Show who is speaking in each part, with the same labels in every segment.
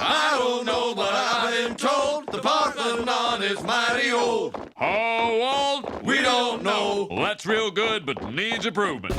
Speaker 1: I don't know, but I've been told the Parthenon is mighty old.
Speaker 2: How old?
Speaker 1: We don't know.
Speaker 2: Well, that's real good, but needs improvement.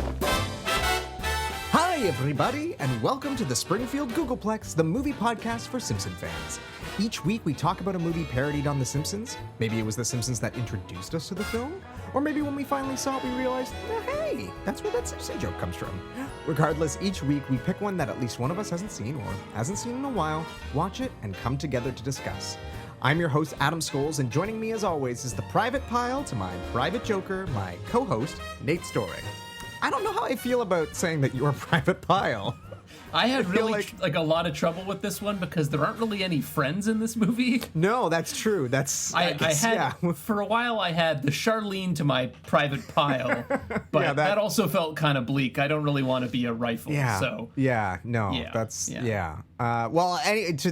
Speaker 3: Hi, everybody, and welcome to the Springfield Googleplex, the movie podcast for Simpson fans. Each week, we talk about a movie parodied on The Simpsons. Maybe it was The Simpsons that introduced us to the film. Or maybe when we finally saw it, we realized, oh, hey, that's where that Simpson joke comes from. Regardless, each week, we pick one that at least one of us hasn't seen or hasn't seen in a while, watch it, and come together to discuss. I'm your host, Adam Scholes, and joining me, as always, is the private Pyle to my private Joker, my co-host, Nate Story. I don't know how I feel about saying that you're Private Pyle.
Speaker 4: I had really like a lot of trouble with this one because there aren't really any friends in this movie.
Speaker 3: No, that's true.
Speaker 4: For a while I had the Charlene to my Private Pyle, but
Speaker 3: Yeah,
Speaker 4: that also felt kind of bleak. I don't really want to be a rifle.
Speaker 3: Yeah.
Speaker 4: So
Speaker 3: To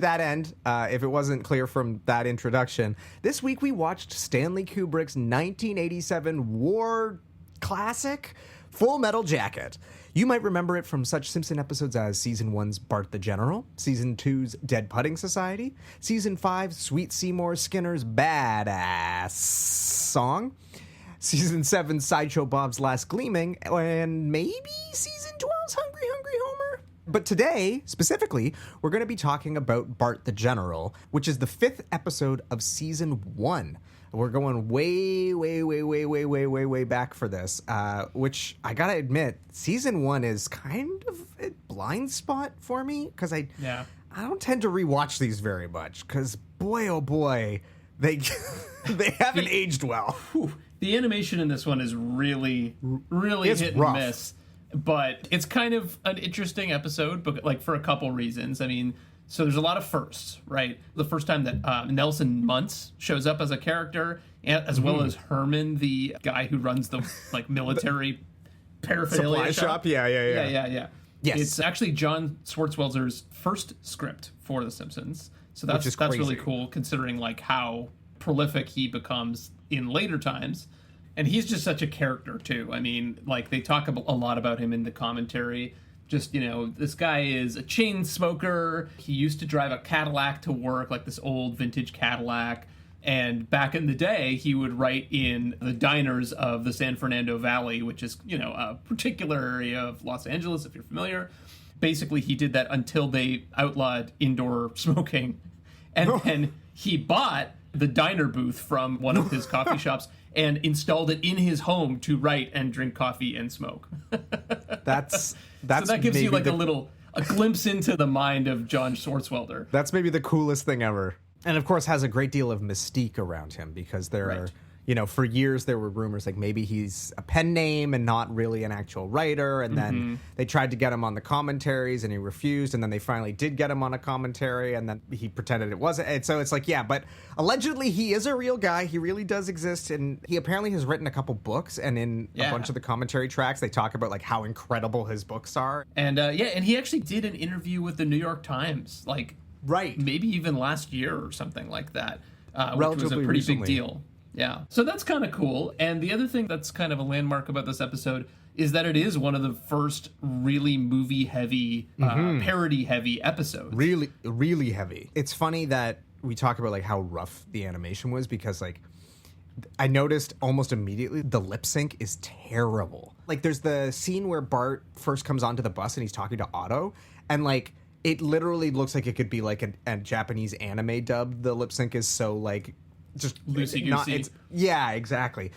Speaker 3: that end, if it wasn't clear from that introduction, this week we watched Stanley Kubrick's 1987 war classic, Full Metal Jacket. You might remember it from such Simpson episodes as Season 1's Bart the General, Season 2's Dead Pudding Society, Season 5's Sweet Seymour Skinner's Badass Song, Season 7's Sideshow Bob's Last Gleaming, and maybe Season 12's Hungry Hungry Homer. But today, specifically, we're going to be talking about Bart the General, which is the 5th episode of Season 1. We're going way back for this, which I gotta admit, Season 1 is kind of a blind spot for me, because I don't tend to rewatch these very much, because boy, oh boy, they haven't aged well.
Speaker 4: the animation in this one is really
Speaker 3: It's
Speaker 4: hit
Speaker 3: rough.
Speaker 4: and miss, but it's kind of an interesting episode, but like for a couple reasons. I mean, so there's a lot of firsts, right? The first time that Nelson Muntz shows up as a character, as well as Herman, the guy who runs the like military paraphernalia
Speaker 3: Supply shop? Yeah.
Speaker 4: Yeah.
Speaker 3: Yes.
Speaker 4: It's actually John Swartzwelder's first script for The Simpsons. So that's really cool, considering like how prolific he becomes in later times. And he's just such a character too. I mean, like they talk a lot about him in the commentary. Just, you know, this guy is a chain smoker. He used to drive a Cadillac to work, like this old vintage Cadillac. And back in the day, he would write in the diners of the San Fernando Valley, which is, you know, a particular area of Los Angeles, if you're familiar. Basically, he did that until they outlawed indoor smoking. And then he bought the diner booth from one of his coffee shops and installed it in his home to write and drink coffee and smoke.
Speaker 3: That's
Speaker 4: so that gives you like a glimpse into the mind of John Swartzwelder.
Speaker 3: That's maybe the coolest thing ever. And of course has a great deal of mystique around him, because there are, you know, for years there were rumors like maybe he's a pen name and not really an actual writer, and then they tried to get him on the commentaries and he refused, and then they finally did get him on a commentary, and then he pretended it wasn't. And so it's like, yeah, but allegedly he is a real guy. He really does exist, and he apparently has written a couple books, and in a bunch of the commentary tracks they talk about like how incredible his books are.
Speaker 4: And and he actually did an interview with the New York Times, like maybe even last year or something like that, which was a pretty big deal. Yeah. So that's kind of cool. And the other thing that's kind of a landmark about this episode is that it is one of the first really movie-heavy, parody-heavy episodes.
Speaker 3: Really heavy. It's funny that we talk about like how rough the animation was, because like I noticed almost immediately the lip sync is terrible. Like there's the scene where Bart first comes onto the bus and he's talking to Otto, and like it literally looks like it could be like a Japanese anime dub. The lip sync is so like just
Speaker 4: loosey-goosey.
Speaker 3: Yeah, exactly.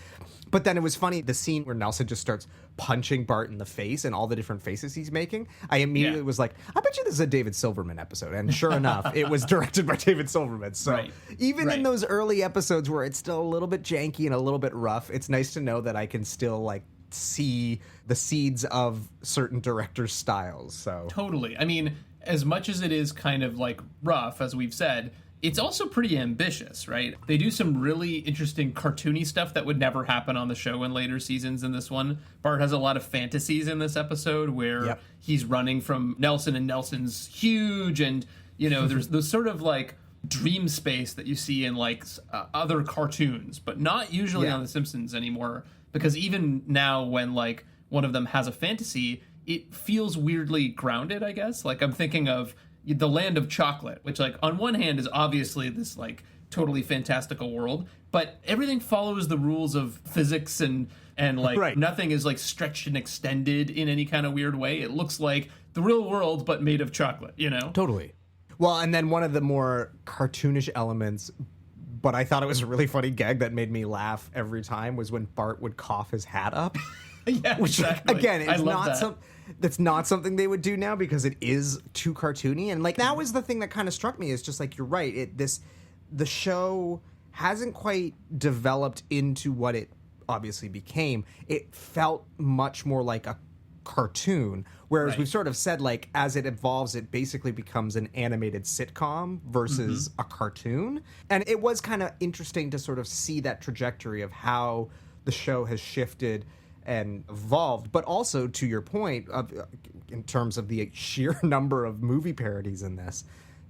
Speaker 3: But then it was funny, the scene where Nelson just starts punching Bart in the face and all the different faces he's making. I immediately was like, I bet you this is a David Silverman episode. And sure enough, it was directed by David Silverman. So even in those early episodes where it's still a little bit janky and a little bit rough, it's nice to know that I can still like see the seeds of certain directors' styles. So
Speaker 4: totally. I mean, as much as it is kind of like rough, as we've said, it's also pretty ambitious, right? They do some really interesting cartoony stuff that would never happen on the show in later seasons in this one. Bart has a lot of fantasies in this episode where he's running from Nelson, and Nelson's huge, and, you know, there's those sort of like dream space that you see in like other cartoons, but not usually on The Simpsons anymore, because even now when like one of them has a fantasy, it feels weirdly grounded, I guess. Like I'm thinking of the land of chocolate, which like on one hand is obviously this like totally fantastical world, but everything follows the rules of physics and like
Speaker 3: right.
Speaker 4: Nothing is like stretched and extended in any kind of weird way. It looks like the real world, but made of chocolate, you know?
Speaker 3: Totally. Well, and then one of the more cartoonish elements, but I thought it was a really funny gag that made me laugh every time, was when Bart would cough his hat up.
Speaker 4: Yeah,
Speaker 3: which,
Speaker 4: exactly.
Speaker 3: Again, is not
Speaker 4: that.
Speaker 3: That's not something they would do now because it is too cartoony. And like that was the thing that kind of struck me, is just like, you're right. The show hasn't quite developed into what it obviously became. It felt much more like a cartoon, whereas
Speaker 4: right.
Speaker 3: we've sort of said, like, as it evolves, it basically becomes an animated sitcom versus a cartoon. And it was kind of interesting to sort of see that trajectory of how the show has shifted and evolved, but also to your point of in terms of the sheer number of movie parodies in this,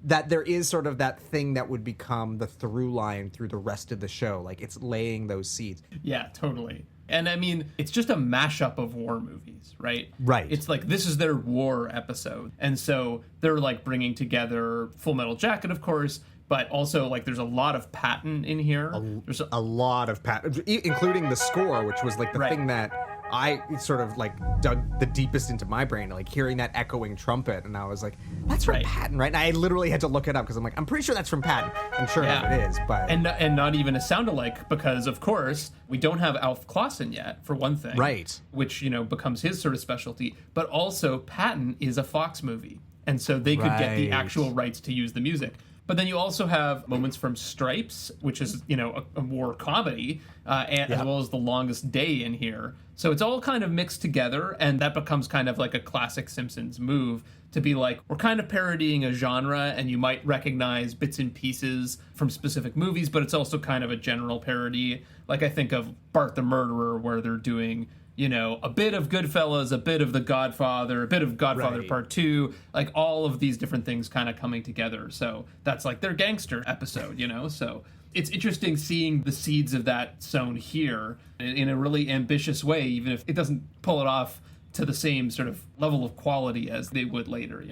Speaker 3: that there is sort of that thing that would become the through line through the rest of the show. Like, it's laying those seeds.
Speaker 4: Yeah, totally. And I mean, it's just a mashup of war movies, right?
Speaker 3: Right.
Speaker 4: It's like, this is their war episode. And so they're like bringing together Full Metal Jacket, of course, but also like there's a lot of Patton in here. There's
Speaker 3: a lot of including the score, which was like the
Speaker 4: right.
Speaker 3: thing that I sort of like dug the deepest into my brain, like hearing that echoing trumpet, and I was like, "That's from
Speaker 4: right.
Speaker 3: Patton, right?" And I literally had to look it up because I'm like, "I'm pretty sure that's from Patton." I'm sure it is, but
Speaker 4: and not even a sound-alike, because of course we don't have Alf Clausen yet, for one thing,
Speaker 3: right?
Speaker 4: Which becomes his sort of specialty. But also Patton is a Fox movie, and so they could get the actual rights to use the music. But then you also have moments from Stripes, which is, a war comedy, as well as The Longest Day in here. So it's all kind of mixed together, and that becomes kind of like a classic Simpsons move to be like, we're kind of parodying a genre, and you might recognize bits and pieces from specific movies, but it's also kind of a general parody. Like I think of Bart the Murderer, where they're doing a bit of Goodfellas, a bit of The Godfather, a bit of Godfather Part 2, like all of these different things kind of coming together. So that's like their gangster episode, So it's interesting seeing the seeds of that sown here in a really ambitious way, even if it doesn't pull it off to the same sort of level of quality as they would later,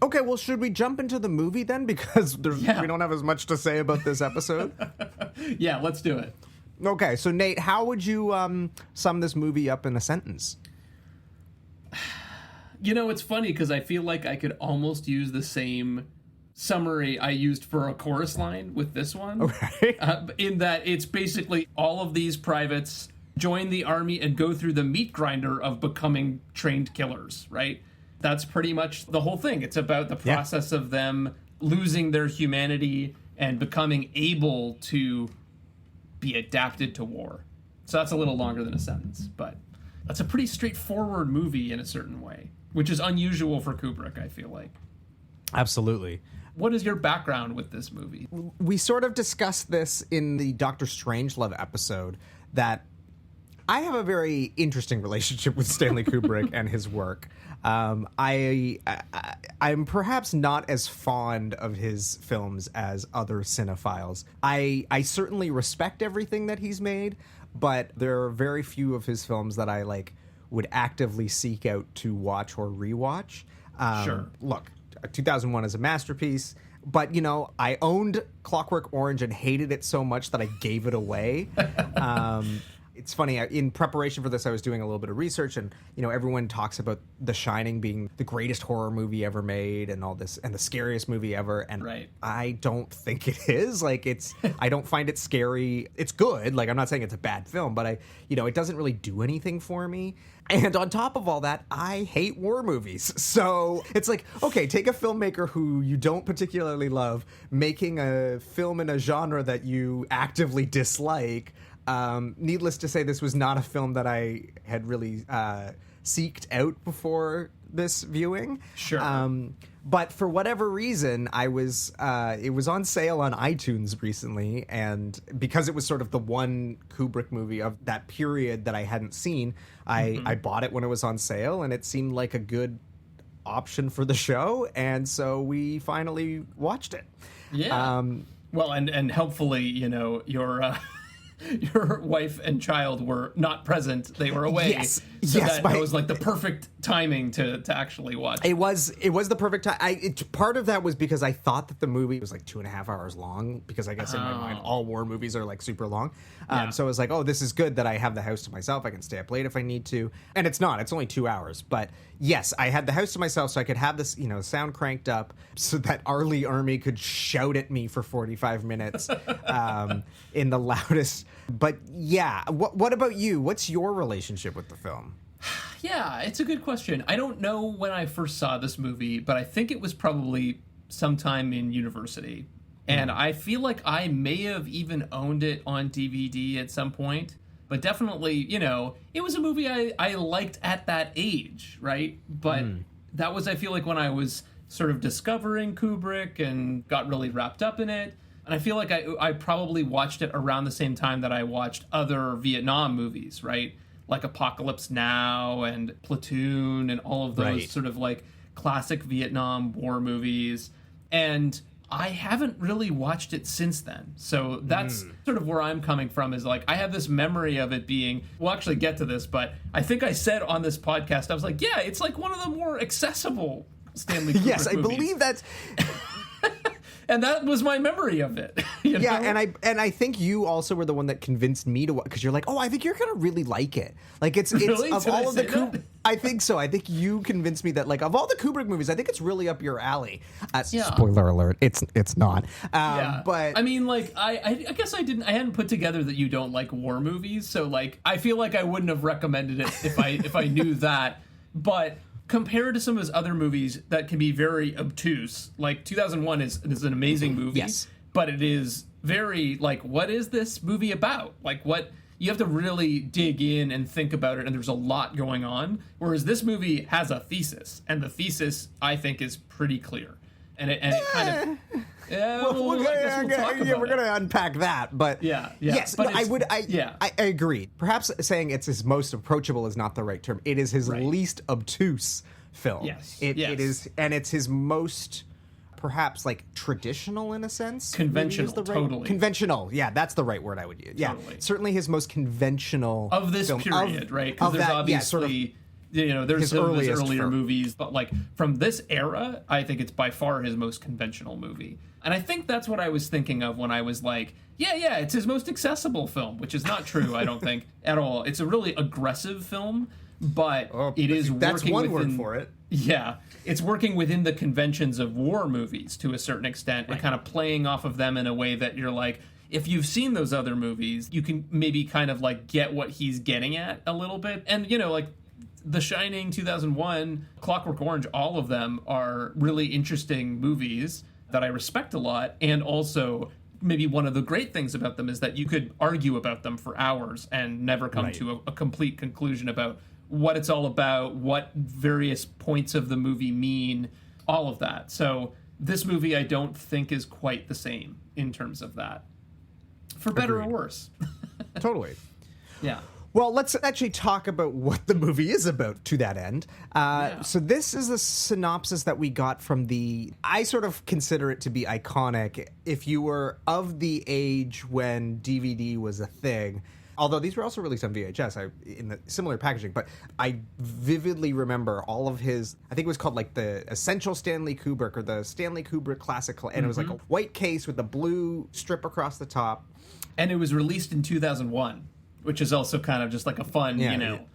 Speaker 3: Okay, well, should we jump into the movie then? Because we don't have as much to say about this episode.
Speaker 4: Yeah, let's do it.
Speaker 3: Okay, so Nate, how would you sum this movie up in a sentence?
Speaker 4: It's funny because I feel like I could almost use the same summary I used for a chorus line with this one.
Speaker 3: Okay.
Speaker 4: In that it's basically all of these privates join the army and go through the meat grinder of becoming trained killers, right? That's pretty much the whole thing. It's about the process of them losing their humanity and becoming able to be adapted to war. So that's a little longer than a sentence, but that's a pretty straightforward movie in a certain way, which is unusual for Kubrick, I feel like.
Speaker 3: Absolutely.
Speaker 4: What is your background with this movie?
Speaker 3: We sort of discussed this in the Dr. Strangelove episode, that I have a very interesting relationship with Stanley Kubrick and his work. I'm perhaps not as fond of his films as other cinephiles. I certainly respect everything that he's made, but there are very few of his films that I would actively seek out to watch or rewatch.
Speaker 4: Sure.
Speaker 3: Look, 2001 is a masterpiece, but I owned Clockwork Orange and hated it so much that I gave it away. It's funny, in preparation for this, I was doing a little bit of research, and everyone talks about The Shining being the greatest horror movie ever made and all this, and the scariest movie ever, and I don't think it is. I don't find it scary. It's good. I'm not saying it's a bad film, but it doesn't really do anything for me. And on top of all that, I hate war movies. So it's like, okay, take a filmmaker who you don't particularly love, making a film in a genre that you actively dislike. Needless to say, this was not a film that I had really seeked out before this viewing.
Speaker 4: Sure.
Speaker 3: But for whatever reason, it was on sale on iTunes recently, and because it was sort of the one Kubrick movie of that period that I hadn't seen, I bought it when it was on sale, and it seemed like a good option for the show, and so we finally watched it.
Speaker 4: Yeah. Well, and helpfully, your wife and child were not present. They were away.
Speaker 3: Yes.
Speaker 4: So that was like the perfect timing to actually watch.
Speaker 3: It was the perfect time. Part of that was because I thought that the movie was like 2.5 hours long, because I guess in my mind all war movies are like super long. So I was like, oh, this is good that I have the house to myself. I can stay up late if I need to. And it's not. It's only 2 hours. But yes, I had the house to myself so I could have this, sound cranked up so that Ermey could shout at me for 45 minutes in the loudest. But yeah, what about you? What's your relationship with the film?
Speaker 4: Yeah, it's a good question. I don't know when I first saw this movie, but I think it was probably sometime in university. And I feel like I may have even owned it on DVD at some point. But definitely, it was a movie I liked at that age, right? But that was, I feel like, when I was sort of discovering Kubrick and got really wrapped up in it. And I feel like I probably watched it around the same time that I watched other Vietnam movies, right? Like Apocalypse Now and Platoon and all of those sort of like classic Vietnam War movies. And I haven't really watched it since then. So that's sort of where I'm coming from, is like I have this memory of it being, we'll actually get to this, but I think I said on this podcast, I was like, yeah, it's like one of the more accessible Stanley Kubrick
Speaker 3: yes, I
Speaker 4: movies.
Speaker 3: believe that's...
Speaker 4: And that was my memory of it.
Speaker 3: Yeah, and I think you also were the one that convinced me to watch, because you're like, oh, I think you're gonna really like it. Like it's
Speaker 4: really?
Speaker 3: Of
Speaker 4: Did
Speaker 3: all
Speaker 4: I
Speaker 3: of the
Speaker 4: say that?
Speaker 3: I think so. I think you convinced me that like of all the Kubrick movies, I think it's really up your alley.
Speaker 4: Yeah.
Speaker 3: Spoiler alert, it's not.
Speaker 4: Yeah.
Speaker 3: But
Speaker 4: I mean, like I guess I hadn't put together that you don't like war movies, so like I feel like I wouldn't have recommended it if I knew that. But compared to some of his other movies that can be very obtuse, like 2001 is an amazing movie,
Speaker 3: yes,
Speaker 4: but it is very like, what is this movie about? Like, what, you have to really dig in and think about it, and there's a lot going on. Whereas this movie has a thesis, and the thesis I think is pretty clear, and it kind of. Yeah,
Speaker 3: we're gonna unpack that, but yes,
Speaker 4: but
Speaker 3: I agree. Perhaps saying it's his most approachable is not the right term. It is his least obtuse film.
Speaker 4: Yes,
Speaker 3: it is, and it's his most perhaps like traditional in a sense.
Speaker 4: Conventional, totally.
Speaker 3: Conventional, yeah, that's the right word I would use.
Speaker 4: Totally.
Speaker 3: Yeah, certainly his most conventional
Speaker 4: of this
Speaker 3: film,
Speaker 4: period, right? Because there's obviously. There's some of his earlier movies, but like from this era, I think it's by far his most conventional movie. And I think that's what I was thinking of when I was like, yeah, it's his most accessible film, which is not true, I don't think, at all. It's a really aggressive film, but it is
Speaker 3: that's
Speaker 4: working
Speaker 3: one
Speaker 4: within,
Speaker 3: word for it.
Speaker 4: Yeah, it's working within the conventions of war movies to a certain extent, and kind of playing off of them in a way that you're like, if you've seen those other movies, you can maybe kind of like get what he's getting at a little bit. And, like, The Shining, 2001, Clockwork Orange, all of them are really interesting movies that I respect a lot. And also, maybe one of the great things about them is that you could argue about them for hours and never come to a complete conclusion about what it's all about, what various points of the movie mean, all of that. So this movie I don't think is quite the same in terms of that. For better or worse.
Speaker 3: Totally.
Speaker 4: Yeah.
Speaker 3: Well, let's actually talk about what the movie is about to that end. So this is the synopsis that we got from I sort of consider it to be iconic. If you were of the age when DVD was a thing, although these were also released on VHS in the similar packaging, but I vividly remember all of his, I think it was called like the Essential Stanley Kubrick or the Stanley Kubrick Classic, and it was like a white case with a blue strip across the top.
Speaker 4: And it was released in 2001. Which is also kind of just like a fun,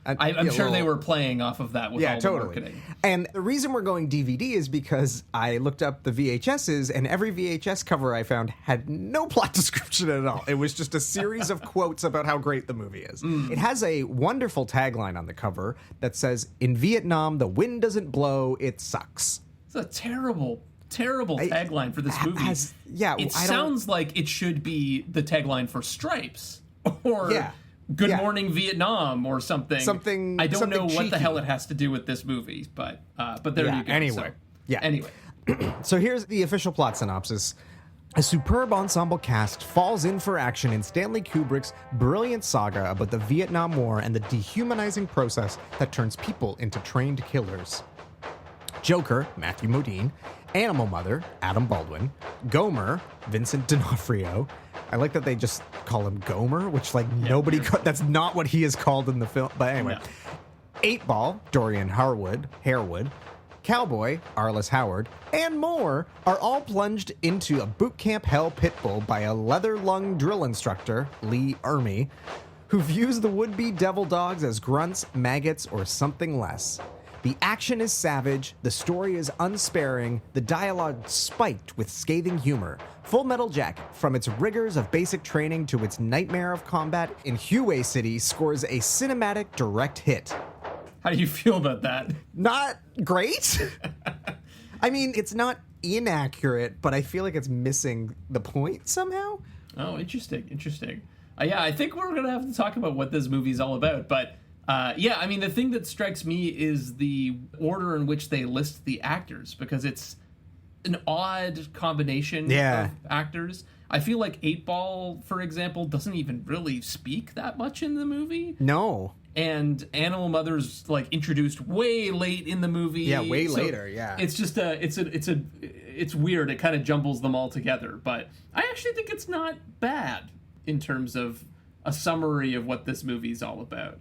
Speaker 4: I'm sure they were playing off of that with all the marketing.
Speaker 3: And the reason we're going DVD is because I looked up the VHSs, and every VHS cover I found had no plot description at all. It was just a series of quotes about how great the movie is. It has a wonderful tagline on the cover that says, "In Vietnam, the wind doesn't blow, it sucks."
Speaker 4: It's a terrible tagline for this movie. It sounds like it should be the tagline for Stripes. Or... Good Morning Vietnam or something. I don't know what the hell it has to do with this movie, but there you go.
Speaker 3: Anyway. So here's the official plot synopsis. A superb ensemble cast falls in for action in Stanley Kubrick's brilliant saga about the Vietnam War and the dehumanizing process that turns people into trained killers. Joker, Matthew Modine, Animal Mother, Adam Baldwin, Gomer, Vincent D'Onofrio. I like that they just call him Gomer, which like nobody, that's not what he is called in the film. But anyway, 8 Ball, Dorian Harewood, Cowboy, Arliss Howard, and more are all plunged into a boot camp hell pit bull by a leather-lung drill instructor, Lee Ermey, who views the would-be devil dogs as grunts, maggots, or something less. The action is savage, the story is unsparing, the dialogue spiked with scathing humor. Full Metal Jacket, from its rigors of basic training to its nightmare of combat in Huey City, scores a cinematic direct hit.
Speaker 4: How do you feel about that?
Speaker 3: Not great. I mean, it's not inaccurate, but I feel like it's missing the point somehow.
Speaker 4: Oh, interesting. Yeah, I think we're going to have to talk about what this movie's all about, but yeah, I mean, the thing that strikes me is the order in which they list the actors, because it's an odd combination of actors. I feel like 8 Ball, for example, doesn't even really speak that much in the movie.
Speaker 3: No.
Speaker 4: And Animal Mother's like introduced way late in the movie.
Speaker 3: Yeah, way later. Yeah,
Speaker 4: it's just it's weird. It kind of jumbles them all together. But I actually think it's not bad in terms of a summary of what this movie's all about.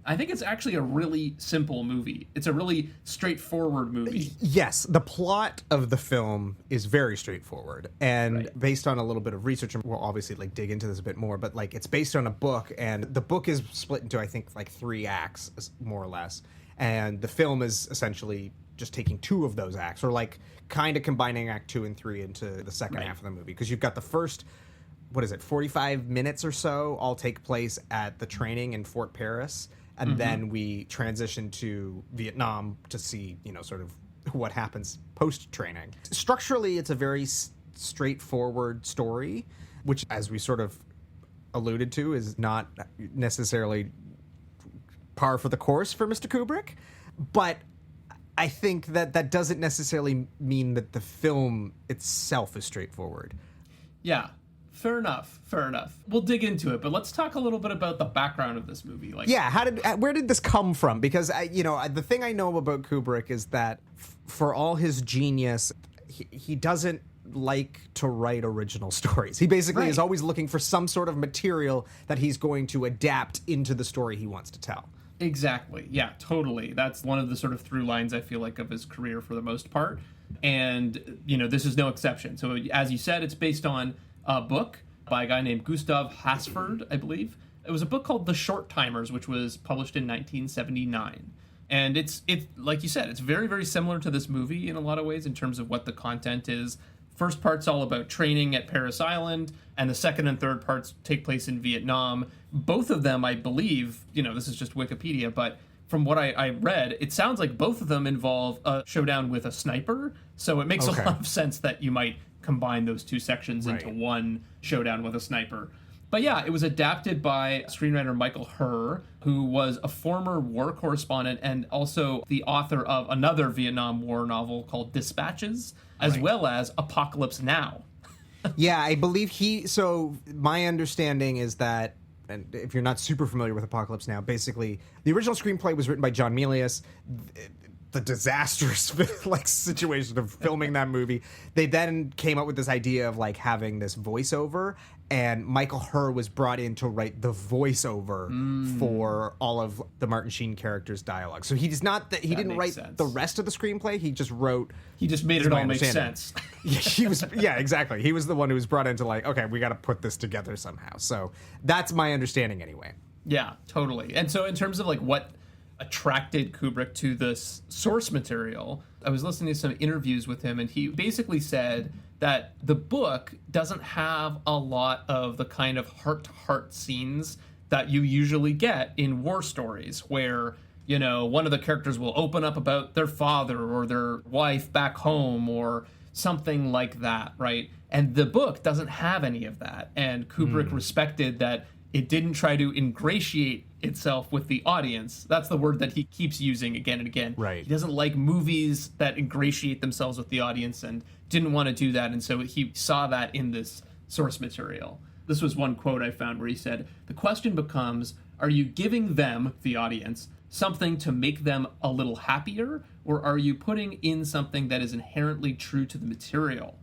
Speaker 4: I think it's actually a really simple movie. It's a really straightforward movie.
Speaker 3: Yes, the plot of the film is very straightforward, and based on a little bit of research, and we'll obviously like dig into this a bit more, but like it's based on a book, and the book is split into I think like 3 acts, more or less, and the film is essentially just taking 2 of those acts, or like kind of combining Act 2 and 3 into the second half of the movie, because you've got the first, 45 minutes or so all take place at the training in Fort Paris. And then we transition to Vietnam to see, sort of what happens post-training. Structurally, it's a very straightforward story, which, as we sort of alluded to, is not necessarily par for the course for Mr. Kubrick. But I think that doesn't necessarily mean that the film itself is straightforward.
Speaker 4: Yeah. Fair enough. We'll dig into it, but let's talk a little bit about the background of this movie.
Speaker 3: Where did this come from? Because the thing I know about Kubrick is that for all his genius, he doesn't like to write original stories. He basically is always looking for some sort of material that he's going to adapt into the story he wants to tell.
Speaker 4: Exactly. Yeah, totally. That's one of the sort of through lines, I feel like, of his career for the most part. And, this is no exception. So as you said, it's based on a book by a guy named Gustav Hasford, I believe. It was a book called The Short Timers, which was published in 1979. And it's like you said, it's very, very similar to this movie in a lot of ways in terms of what the content is. First part's all about training at Parris Island, and the second and third parts take place in Vietnam. Both of them, I believe, this is just Wikipedia, but from what I read, it sounds like both of them involve a showdown with a sniper. So it makes a lot of sense that you might combine those 2 sections into one showdown with a sniper. But yeah, it was adapted by screenwriter Michael Herr, who was a former war correspondent and also the author of another Vietnam War novel called Dispatches, as well as Apocalypse Now.
Speaker 3: Yeah, I believe so my understanding is that, and if you're not super familiar with Apocalypse Now, basically the original screenplay was written by John Milius. The disastrous situation of filming that movie. They then came up with this idea of having this voiceover, and Michael Herr was brought in to write the voiceover for all of the Martin Sheen characters' dialogue. So he didn't write the rest of the screenplay. He just wrote.
Speaker 4: He just made it all make sense.
Speaker 3: Exactly. He was the one who was brought in to okay, we got to put this together somehow. So that's my understanding anyway.
Speaker 4: Yeah, totally. And so in terms of what attracted Kubrick to this source material, I was listening to some interviews with him, and he basically said that the book doesn't have a lot of the kind of heart-to-heart scenes that you usually get in war stories, where, one of the characters will open up about their father or their wife back home or something like that, right? And the book doesn't have any of that, and Kubrick respected that it didn't try to ingratiate itself with the audience. That's the word that he keeps using again and again.
Speaker 3: Right.
Speaker 4: He doesn't like movies that ingratiate themselves with the audience and didn't want to do that. And so he saw that in this source material. This was one quote I found where he said, "The question becomes, are you giving them, the audience, something to make them a little happier, or are you putting in something that is inherently true to the material?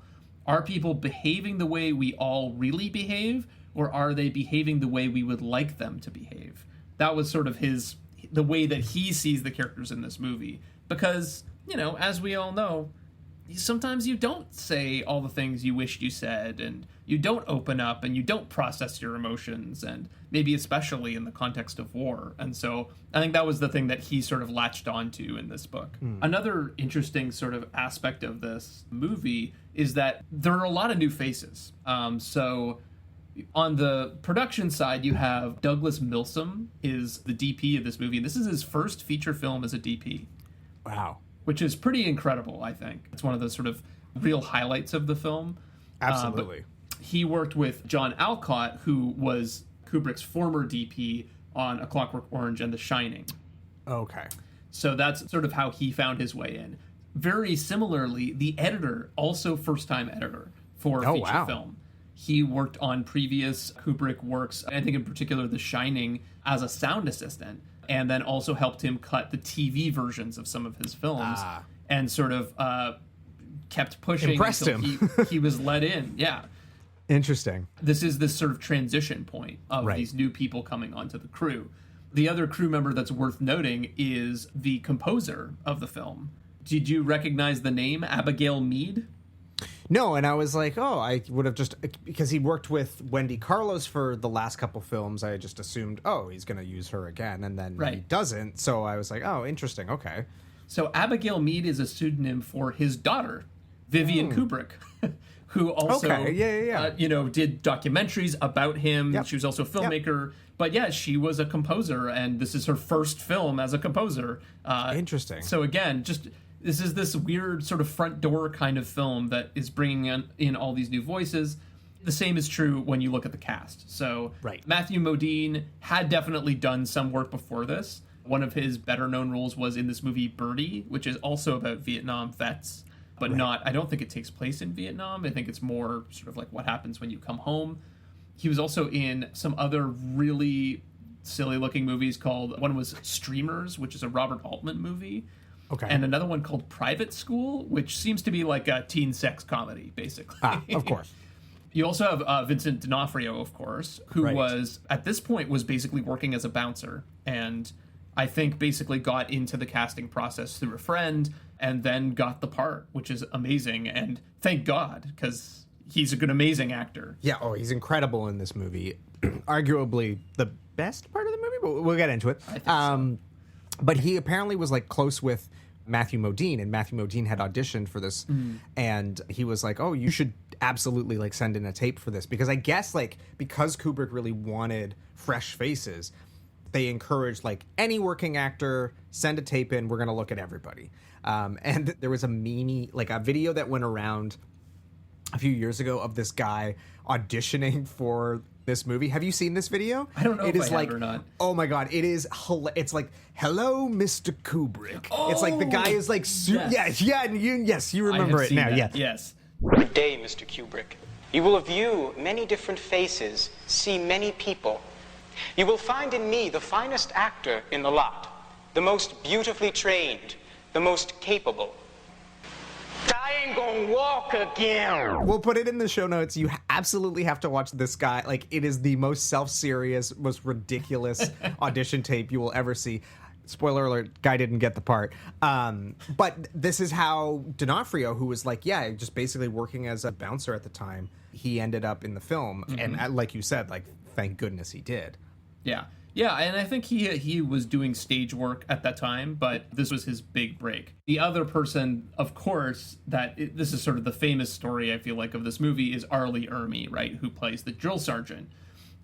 Speaker 4: Are people behaving the way we all really behave, or are they behaving the way we would like them to behave?" That was sort of his the way that he sees the characters in this movie. Because, you know, as we all know, sometimes you don't say all the things you wished you said, and you don't open up, and you don't process your emotions, and maybe especially in the context of war. And so I think that was the thing that he sort of latched onto in this book. Another interesting sort of aspect of this movie is that there are a lot of new faces. So on the production side, you have Douglas Milsome is the DP of this movie. This is his first feature film as a DP.
Speaker 3: Wow.
Speaker 4: Which is pretty incredible, I think. It's one of the sort of real highlights of the film.
Speaker 3: Absolutely.
Speaker 4: He worked with John Alcott, who was Kubrick's former DP on A Clockwork Orange and The Shining.
Speaker 3: Okay.
Speaker 4: So that's sort of how he found his way in. Very similarly, the editor, also first-time editor for feature film. He worked on previous Kubrick works, I think in particular The Shining, as a sound assistant, and then also helped him cut the TV versions of some of his films, and sort of kept pushing
Speaker 3: Impressed
Speaker 4: until
Speaker 3: him.
Speaker 4: he was let in. Yeah.
Speaker 3: Interesting.
Speaker 4: This is this sort of transition point of these new people coming onto the crew. The other crew member that's worth noting is the composer of the film. Did you recognize the name Abigail Mead?
Speaker 3: No, and I was like, oh, I would have just, because he worked with Wendy Carlos for the last couple films, I just assumed, oh, he's going to use her again, and then he doesn't, so I was like, oh, interesting, okay.
Speaker 4: So Abigail Mead is a pseudonym for his daughter, Vivian Kubrick, who also, did documentaries about him. Yep. She was also a filmmaker, but yeah, she was a composer, and this is her first film as a composer.
Speaker 3: Interesting.
Speaker 4: So again, this is this weird sort of front door kind of film that is bringing in all these new voices. The same is true when you look at the cast. So Matthew Modine had definitely done some work before this. One of his better known roles was in this movie Birdie, which is also about Vietnam vets, but I don't think it takes place in Vietnam. I think it's more sort of like what happens when you come home. He was also in some other really silly looking movies one was Streamers, which is a Robert Altman movie. Okay. And another one called Private School, which seems to be like a teen sex comedy, basically.
Speaker 3: Of course.
Speaker 4: You also have Vincent D'Onofrio, of course, who was, at this point, was basically working as a bouncer. And I think basically got into the casting process through a friend and then got the part, which is amazing. And thank God, because he's an amazing actor.
Speaker 3: Yeah, he's incredible in this movie. Arguably the best part of the movie, but we'll get into it.
Speaker 4: I think so.
Speaker 3: But he apparently was like close with Matthew Modine, and Matthew Modine had auditioned for this, and he was like, oh, you should absolutely like send in a tape for this, because I guess like because Kubrick really wanted fresh faces, they encouraged like any working actor, send a tape in, we're gonna look at everybody. And there was a video that went around a few years ago of this guy auditioning for this movie. Have you seen this video?
Speaker 4: I don't know if I have or not.
Speaker 3: Oh my god, it is it's like, hello Mr. Kubrick. It's like the guy is like you remember it now.
Speaker 4: That. Yes.
Speaker 5: Good day, Mr. Kubrick. You will view many different faces, see many people. You will find in me the finest actor in the lot, the most beautifully trained, the most capable. I ain't gonna walk again.
Speaker 3: We'll put it in the show notes. You absolutely have to watch this guy. Like, it is the most self-serious, most ridiculous audition tape you will ever see. Spoiler alert, guy didn't get the part. But this is how D'Onofrio, who was like, just basically working as a bouncer at the time, he ended up in the film. And like you said, like, thank goodness he did.
Speaker 4: Yeah. Yeah, and I think he was doing stage work at that time, but this was his big break. The other person, of course, this is sort of the famous story, I feel like, of this movie is Arlie Ermey, right, who plays the drill sergeant.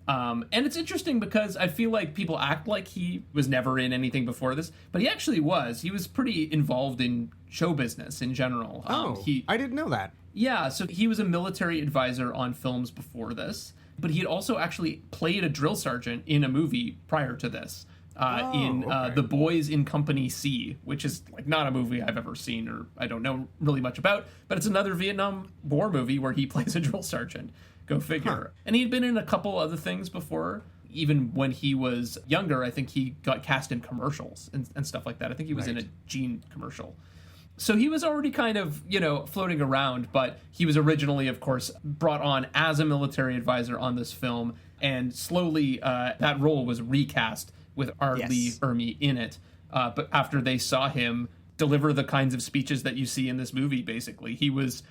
Speaker 4: And it's interesting because I feel like people act like he was never in anything before this, but he actually was. He was pretty involved in show business in general.
Speaker 3: I didn't know that.
Speaker 4: Yeah, so he was a military advisor on films before this. But he had also actually played a drill sergeant in a movie prior to this, The Boys in Company C, which is like not a movie I've ever seen or I don't know really much about, but it's another Vietnam War movie where he plays a drill sergeant. Go figure. And he'd been in a couple other things before. Even when he was younger, I think he got cast in commercials and stuff like that. I think he was in a Gene commercial. So he was already kind of, floating around, but he was originally, of course, brought on as a military advisor on this film, and slowly that role was recast with R. Lee Ermey in it. But after they saw him deliver the kinds of speeches that you see in this movie, basically, he was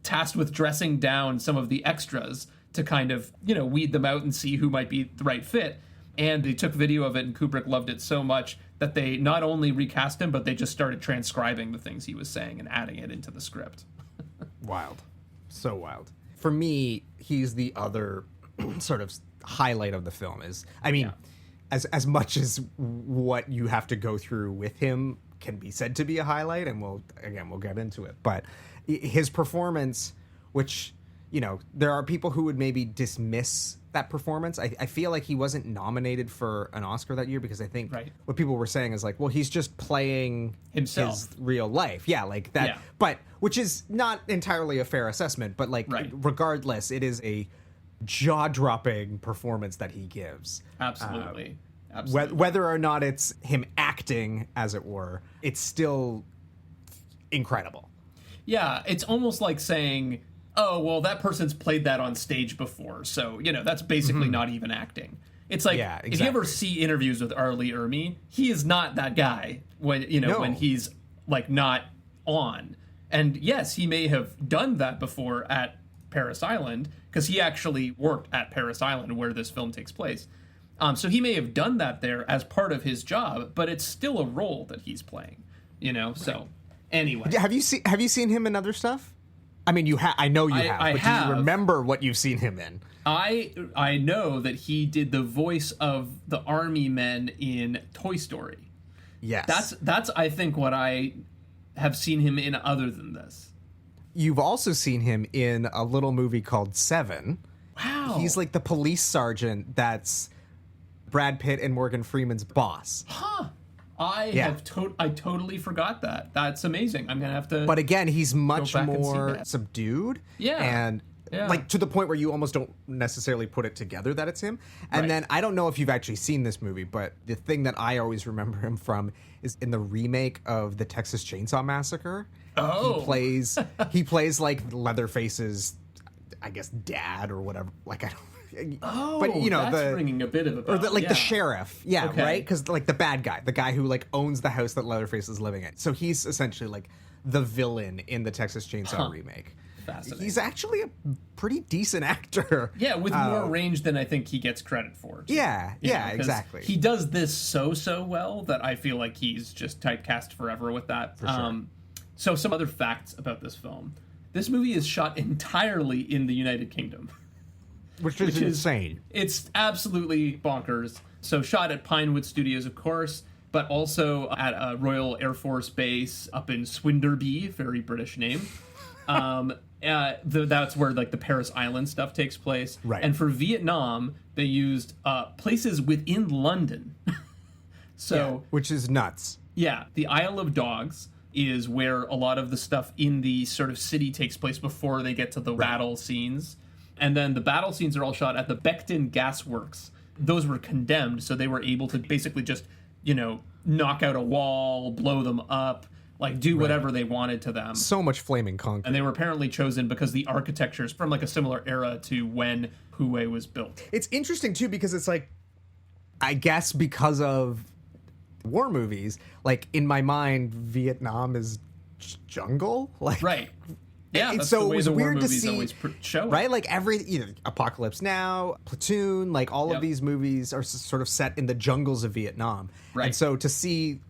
Speaker 4: tasked with dressing down some of the extras to kind of, weed them out and see who might be the right fit. And they took video of it, and Kubrick loved it so much that they not only recast him, but they just started transcribing the things he was saying and adding it into the script.
Speaker 3: Wild. So wild. For me, he's the other sort of highlight of the film. As much as what you have to go through with him can be said to be a highlight, and we'll get into it. But his performance, which, there are people who would maybe dismiss that performance. I feel like he wasn't nominated for an Oscar that year because I think what people were saying is like, well, he's just playing
Speaker 4: himself,
Speaker 3: his real life. Yeah, like that. Yeah. But which is not entirely a fair assessment, but regardless, it is a jaw-dropping performance that he gives.
Speaker 4: Absolutely.
Speaker 3: Whether or not it's him acting, as it were, it's still incredible.
Speaker 4: Yeah, it's almost like saying, oh, well, that person's played that on stage before, so, that's basically not even acting. It's like, if you ever see interviews with R. Lee Ermey, he is not that guy when, when he's, like, not on. And, yes, he may have done that before at Paris Island, because he actually worked at Paris Island, where this film takes place. So he may have done that there as part of his job, but it's still a role that he's playing, So, anyway.
Speaker 3: Have you seen him in other stuff? I mean, I know you have, but do you remember what you've seen him in?
Speaker 4: I know that he did the voice of the army men in Toy Story.
Speaker 3: Yes.
Speaker 4: That's I think what I have seen him in other than this.
Speaker 3: You've also seen him in a little movie called Seven.
Speaker 4: Wow.
Speaker 3: He's like the police sergeant that's Brad Pitt and Morgan Freeman's boss.
Speaker 4: Huh. I totally forgot that. That's amazing. I'm gonna have to.
Speaker 3: But again, he's much more subdued.
Speaker 4: Yeah.
Speaker 3: And like to the point where you almost don't necessarily put it together that it's him. And then I don't know if you've actually seen this movie, but the thing that I always remember him from is in the remake of the Texas Chainsaw Massacre.
Speaker 4: Oh.
Speaker 3: He plays like Leatherface's, I guess, dad or whatever. Like I don't.
Speaker 4: Oh, but that's ringing a bit of a bell.
Speaker 3: Or the sheriff, right? Because like the bad guy, the guy who like owns the house that Leatherface is living in. So he's essentially like the villain in the Texas Chainsaw remake.
Speaker 4: Fascinating.
Speaker 3: He's actually a pretty decent actor.
Speaker 4: Yeah, with more range than I think he gets credit for. Too.
Speaker 3: Yeah, exactly.
Speaker 4: He does this so well that I feel like he's just typecast forever with that.
Speaker 3: For sure.
Speaker 4: So some other facts about this film. This movie is shot entirely in the United Kingdom.
Speaker 3: Which is insane.
Speaker 4: It's absolutely bonkers. So shot at Pinewood Studios, of course, but also at a Royal Air Force Base up in Swinderby, very British name. That's where like the Paris Island stuff takes place.
Speaker 3: Right.
Speaker 4: And for Vietnam, they used places within London.
Speaker 3: Which is nuts.
Speaker 4: Yeah, the Isle of Dogs is where a lot of the stuff in the sort of city takes place before they get to the battle scenes. And then the battle scenes are all shot at the Beckton Gas Works. Those were condemned, so they were able to basically just, knock out a wall, blow them up, like do whatever they wanted to them.
Speaker 3: So much flaming concrete.
Speaker 4: And they were apparently chosen because the architecture is from like a similar era to when Hue was built.
Speaker 3: It's interesting too because it's like, I guess because of war movies, like in my mind, Vietnam is jungle. Like
Speaker 4: right. Yeah, that's
Speaker 3: so
Speaker 4: the way
Speaker 3: it was
Speaker 4: the war
Speaker 3: weird to
Speaker 4: movies
Speaker 3: see,
Speaker 4: always show it.
Speaker 3: Right? Like Apocalypse Now, Platoon, like all of these movies are sort of set in the jungles of Vietnam.
Speaker 4: Right.
Speaker 3: And so to see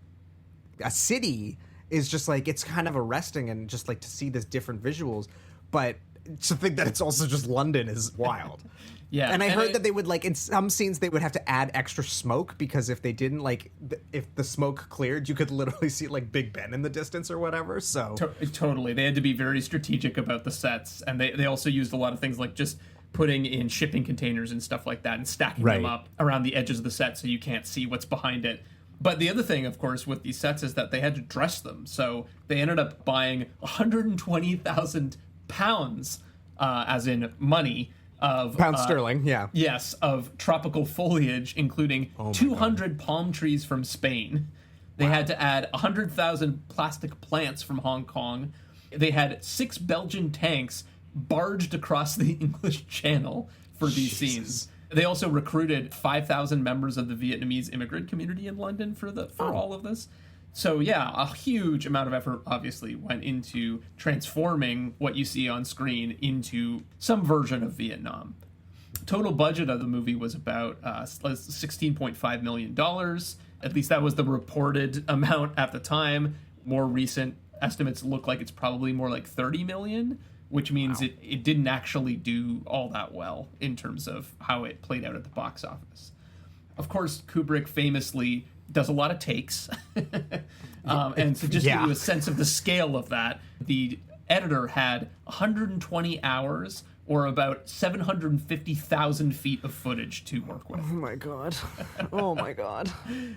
Speaker 3: a city is just like, it's kind of arresting and just like to see this different visuals. But to think that it's also just London is wild.
Speaker 4: Yeah.
Speaker 3: And I heard that they would like, in some scenes, they would have to add extra smoke because if they didn't, like, if the smoke cleared, you could literally see like Big Ben in the distance or whatever. So
Speaker 4: totally. They had to be very strategic about the sets. And they also used a lot of things like just putting in shipping containers and stuff like that and stacking them up around the edges of the set so you can't see what's behind it. But the other thing, of course, with these sets is that they had to dress them. So they ended up buying 120,000 pounds, as in money, of
Speaker 3: pound sterling, yeah.
Speaker 4: Yes, of tropical foliage, including 200 palm trees from Spain. They had to add 100,000 plastic plants from Hong Kong. They had 6 Belgian tanks barged across the English Channel for these scenes. They also recruited 5,000 members of the Vietnamese immigrant community in London for all of this. So yeah, a huge amount of effort obviously went into transforming what you see on screen into some version of Vietnam. Total budget of the movie was about $16.5 million. At least that was the reported amount at the time. More recent estimates look like it's probably more like 30 million, which means it didn't actually do all that well in terms of how it played out at the box office. Of course, Kubrick famously does a lot of takes. And to just give you a sense of the scale of that, the editor had 120 hours or about 750,000 feet of footage to work with.
Speaker 3: Oh my god. Oh my god.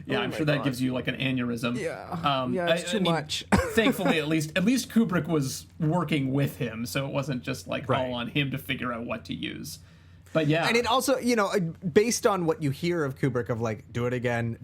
Speaker 4: Yeah, I'm sure that gives you like an aneurysm.
Speaker 3: Yeah. It's too much.
Speaker 4: Thankfully, at least Kubrick was working with him, so it wasn't just like all on him to figure out what to use. But yeah.
Speaker 3: And it also, based on what you hear of Kubrick of like, do it again,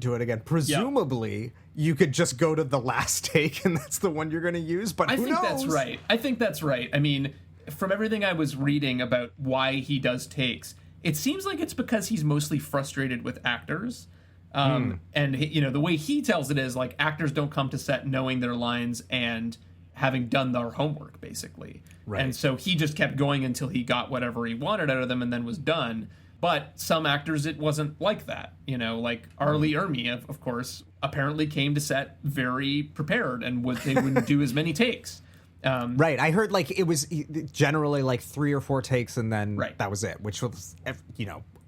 Speaker 3: presumably you could just go to the last take and that's the one you're going to use, but who knows?
Speaker 4: I think that's right. I mean, from everything I was reading about why he does takes, it seems like it's because he's mostly frustrated with actors. And, the way he tells it is like actors don't come to set knowing their lines and having done their homework, basically. Right. And so he just kept going until he got whatever he wanted out of them and then was done. But some actors, it wasn't like that. Like Arlie Ermey, of course, apparently came to set very prepared and they wouldn't do as many takes.
Speaker 3: Right. I heard like it was generally like 3 or 4 takes and then that was it, which was,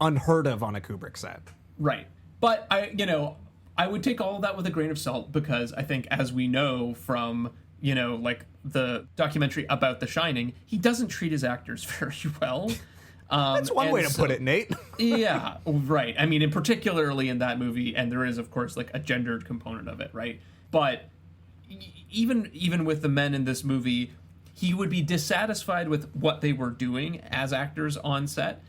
Speaker 3: unheard of on a Kubrick set.
Speaker 4: Right. But I would take all of that with a grain of salt because I think, as we know from, like the documentary about The Shining, he doesn't treat his actors very well.
Speaker 3: That's one way to put it, Nate.
Speaker 4: Yeah, right. I mean, particularly in that movie, and there is, of course, like a gendered component of it, right? But even with the men in this movie, he would be dissatisfied with what they were doing as actors on set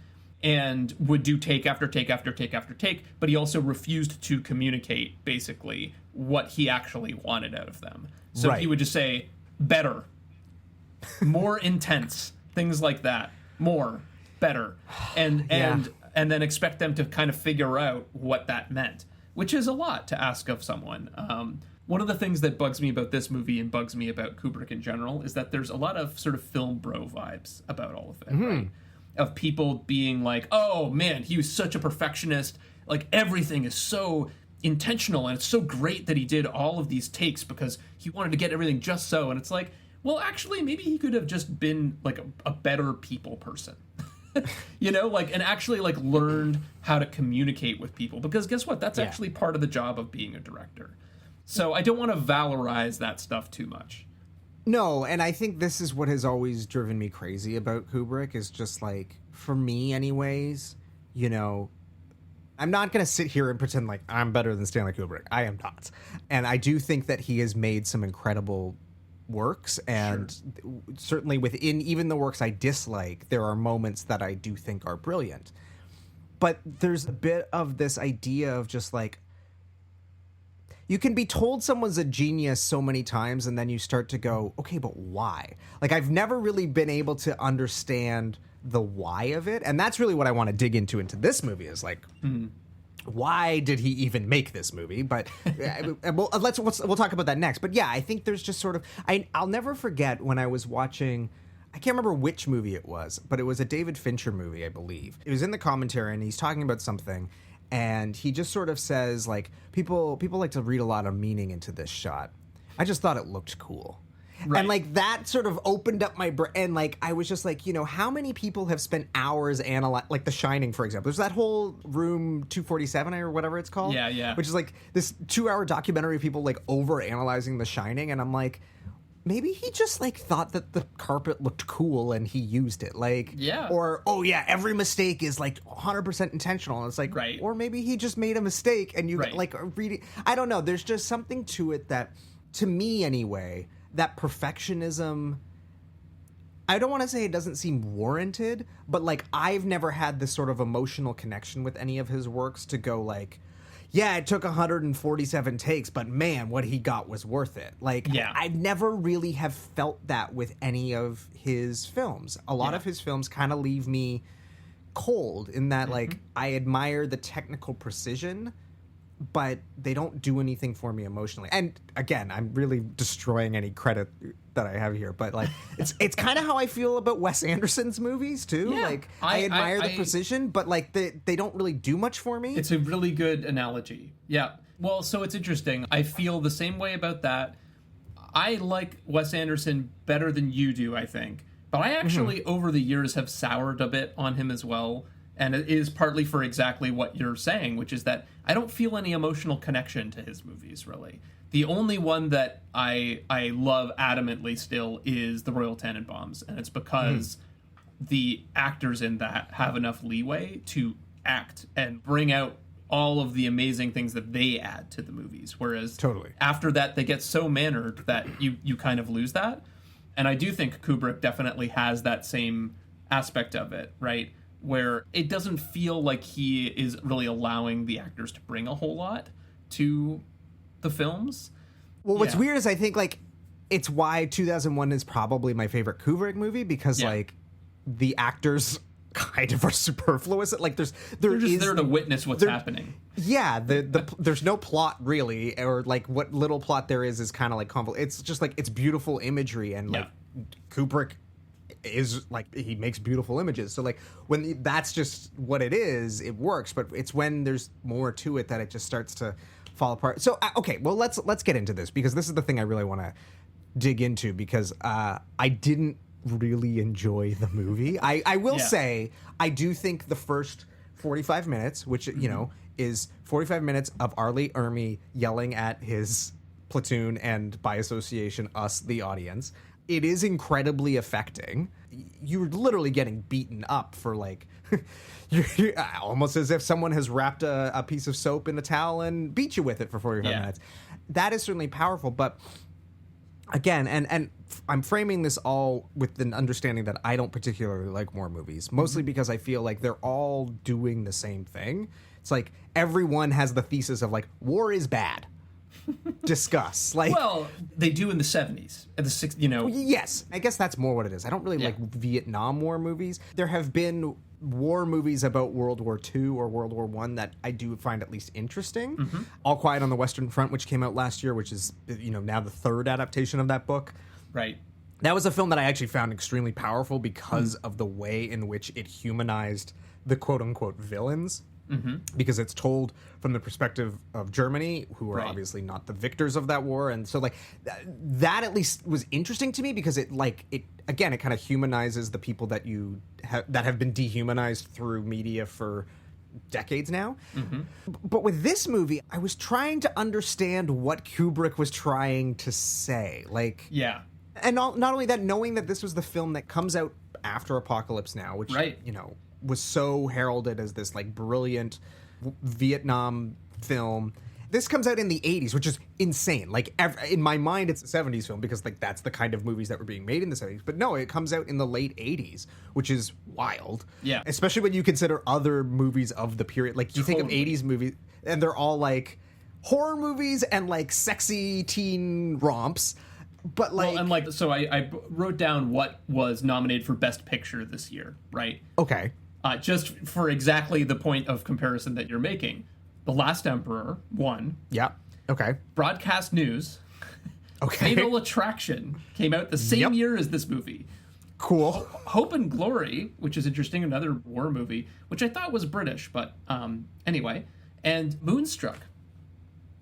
Speaker 4: and would do take after take after take after take, but he also refused to communicate, basically, what he actually wanted out of them. So he would just say, better, more intense, things like that, more, better, and then expect them to kind of figure out what that meant, which is a lot to ask of someone. One of the things that bugs me about this movie and bugs me about Kubrick in general is that there's a lot of sort of film bro vibes about all of it, right? Of people being like, oh man, he was such a perfectionist, like everything is so intentional and it's so great that he did all of these takes because he wanted to get everything just so. And it's like, well, actually, maybe he could have just been like a better people person. And actually like learned how to communicate with people, because guess what? That's actually part of the job of being a director. So I don't want to valorize that stuff too much.
Speaker 3: No, and I think this is what has always driven me crazy about Kubrick is just like, for me anyways, I'm not going to sit here and pretend like I'm better than Stanley Kubrick. I am not. And I do think that he has made some incredible works, and certainly within even the works I dislike, there are moments that I do think are brilliant. But there's a bit of this idea of just like, you can be told someone's a genius so many times and then you start to go, okay, but why? Like, I've never really been able to understand the why of it. And that's really what I want to dig into this movie is like, why did he even make this movie? But we'll talk about that next. But yeah, I think there's just sort of, I'll never forget when I was watching, I can't remember which movie it was, but it was a David Fincher movie, I believe. It was in the commentary and he's talking about something. And he just sort of says, like, people like to read a lot of meaning into this shot. I just thought it looked cool. Right. And, like, that sort of opened up my brain. And, like, I was just like, how many people have spent hours analyzing, like, The Shining, for example. There's that whole Room 247 or whatever it's called.
Speaker 4: Yeah.
Speaker 3: Which is, like, this 2-hour documentary of people, like, over-analyzing The Shining. And I'm like, maybe he just, like, thought that the carpet looked cool and he used it. Like, or, oh, yeah, every mistake is, like, 100% intentional. And it's like, or maybe he just made a mistake and you, like, reading. I don't know. There's just something to it that, to me anyway, that perfectionism, I don't want to say it doesn't seem warranted, but, like, I've never had this sort of emotional connection with any of his works to go, like, yeah, it took 147 takes, but man, what he got was worth it. Like, I never really have felt that with any of his films. A lot of his films kind of leave me cold in that like I admire the technical precision, but they don't do anything for me emotionally. And again, I'm really destroying any credit that I have here, but like it's kind of how I feel about Wes Anderson's movies too.
Speaker 4: Yeah,
Speaker 3: like I admire the precision, but like they don't really do much for me.
Speaker 4: It's a really good analogy. Yeah. Well, so it's interesting. I feel the same way about that. I like Wes Anderson better than you do, I think. But I actually, over the years, have soured a bit on him as well. And it is partly for exactly what you're saying, which is that I don't feel any emotional connection to his movies, really. The only one that I love adamantly still is The Royal Tenenbaums, and it's because the actors in that have enough leeway to act and bring out all of the amazing things that they add to the movies, whereas after that they get so mannered that you kind of lose that. And I do think Kubrick definitely has that same aspect of it, right? Where it doesn't feel like he is really allowing the actors to bring a whole lot to the films.
Speaker 3: Well, what's weird is I think, like, it's why 2001 is probably my favorite Kubrick movie, because, like, the actors kind of are superfluous. Like,
Speaker 4: they're just there to witness what's happening.
Speaker 3: Yeah, there's no plot, really, or, like, what little plot there is kind of, like, convoluted. It's just, like, it's beautiful imagery, and, like, Kubrick is like, he makes beautiful images, so like when that's just what it is, it works. But it's when there's more to it that it just starts to fall apart. So okay, well let's get into this, because this is the thing I really want to dig into, because I didn't really enjoy the movie. I will say I do think the first 45 minutes, which you know is 45 minutes of Arlie Ermey yelling at his platoon and by association us, the audience, it is incredibly affecting. You're literally getting beaten up for like, you're almost as if someone has wrapped a piece of soap in a towel and beat you with it for 45 minutes. That is certainly powerful, but again, and I'm framing this all with the understanding that I don't particularly like war movies, mostly because I feel like they're all doing the same thing. It's like everyone has the thesis of like, war is bad. Discuss. Like,
Speaker 4: well, they do in the 70s and the 60s, you know.
Speaker 3: Yes, I guess that's more what it is. I don't really like Vietnam War movies. There have been war movies about World War II or World War I that I do find at least interesting. All Quiet on the Western Front, which came out last year, which is, you know, now the third adaptation of that book.
Speaker 4: Right.
Speaker 3: That was a film that I actually found extremely powerful because of the way in which it humanized the quote-unquote villains. Because it's told from the perspective of Germany, who are obviously not the victors of that war. And so like that at least was interesting to me, because it again, it kind of humanizes the people that that have been dehumanized through media for decades now. But with this movie, I was trying to understand what Kubrick was trying to say. Like, and not only that, knowing that this was the film that comes out after Apocalypse Now, which, you know, was so heralded as this like brilliant Vietnam film. This comes out in the 80s, which is insane. Like in my mind, it's a 70s film, because like that's the kind of movies that were being made in the 70s. But no, it comes out in the late 80s, which is wild. Yeah. Especially when you consider other movies of the period. Like you think of 80s movies and they're all like horror movies and like sexy teen romps. But like,
Speaker 4: well, and like, so I wrote down what was nominated for Best Picture this year, right?
Speaker 3: Okay.
Speaker 4: Just for exactly the point of comparison that you're making. The Last Emperor won.
Speaker 3: Yeah. Okay.
Speaker 4: Broadcast News.
Speaker 3: Okay.
Speaker 4: Fatal Attraction came out the same year as this movie.
Speaker 3: Cool.
Speaker 4: Hope and Glory, which is interesting, another war movie, which I thought was British, but anyway. And Moonstruck.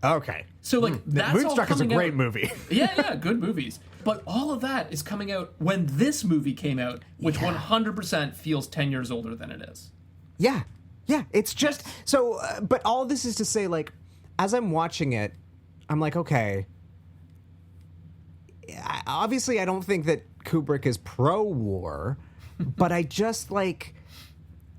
Speaker 3: Okay.
Speaker 4: So like that's
Speaker 3: Moonstruck
Speaker 4: all
Speaker 3: is a great
Speaker 4: out.
Speaker 3: movie.
Speaker 4: yeah, good movies. But all of that is coming out when this movie came out, which 100% feels 10 years older than it is.
Speaker 3: Yeah. Yeah, it's just so but all this is to say, like, as I'm watching it, I'm like, okay, obviously I don't think that Kubrick is pro-war, but I just like,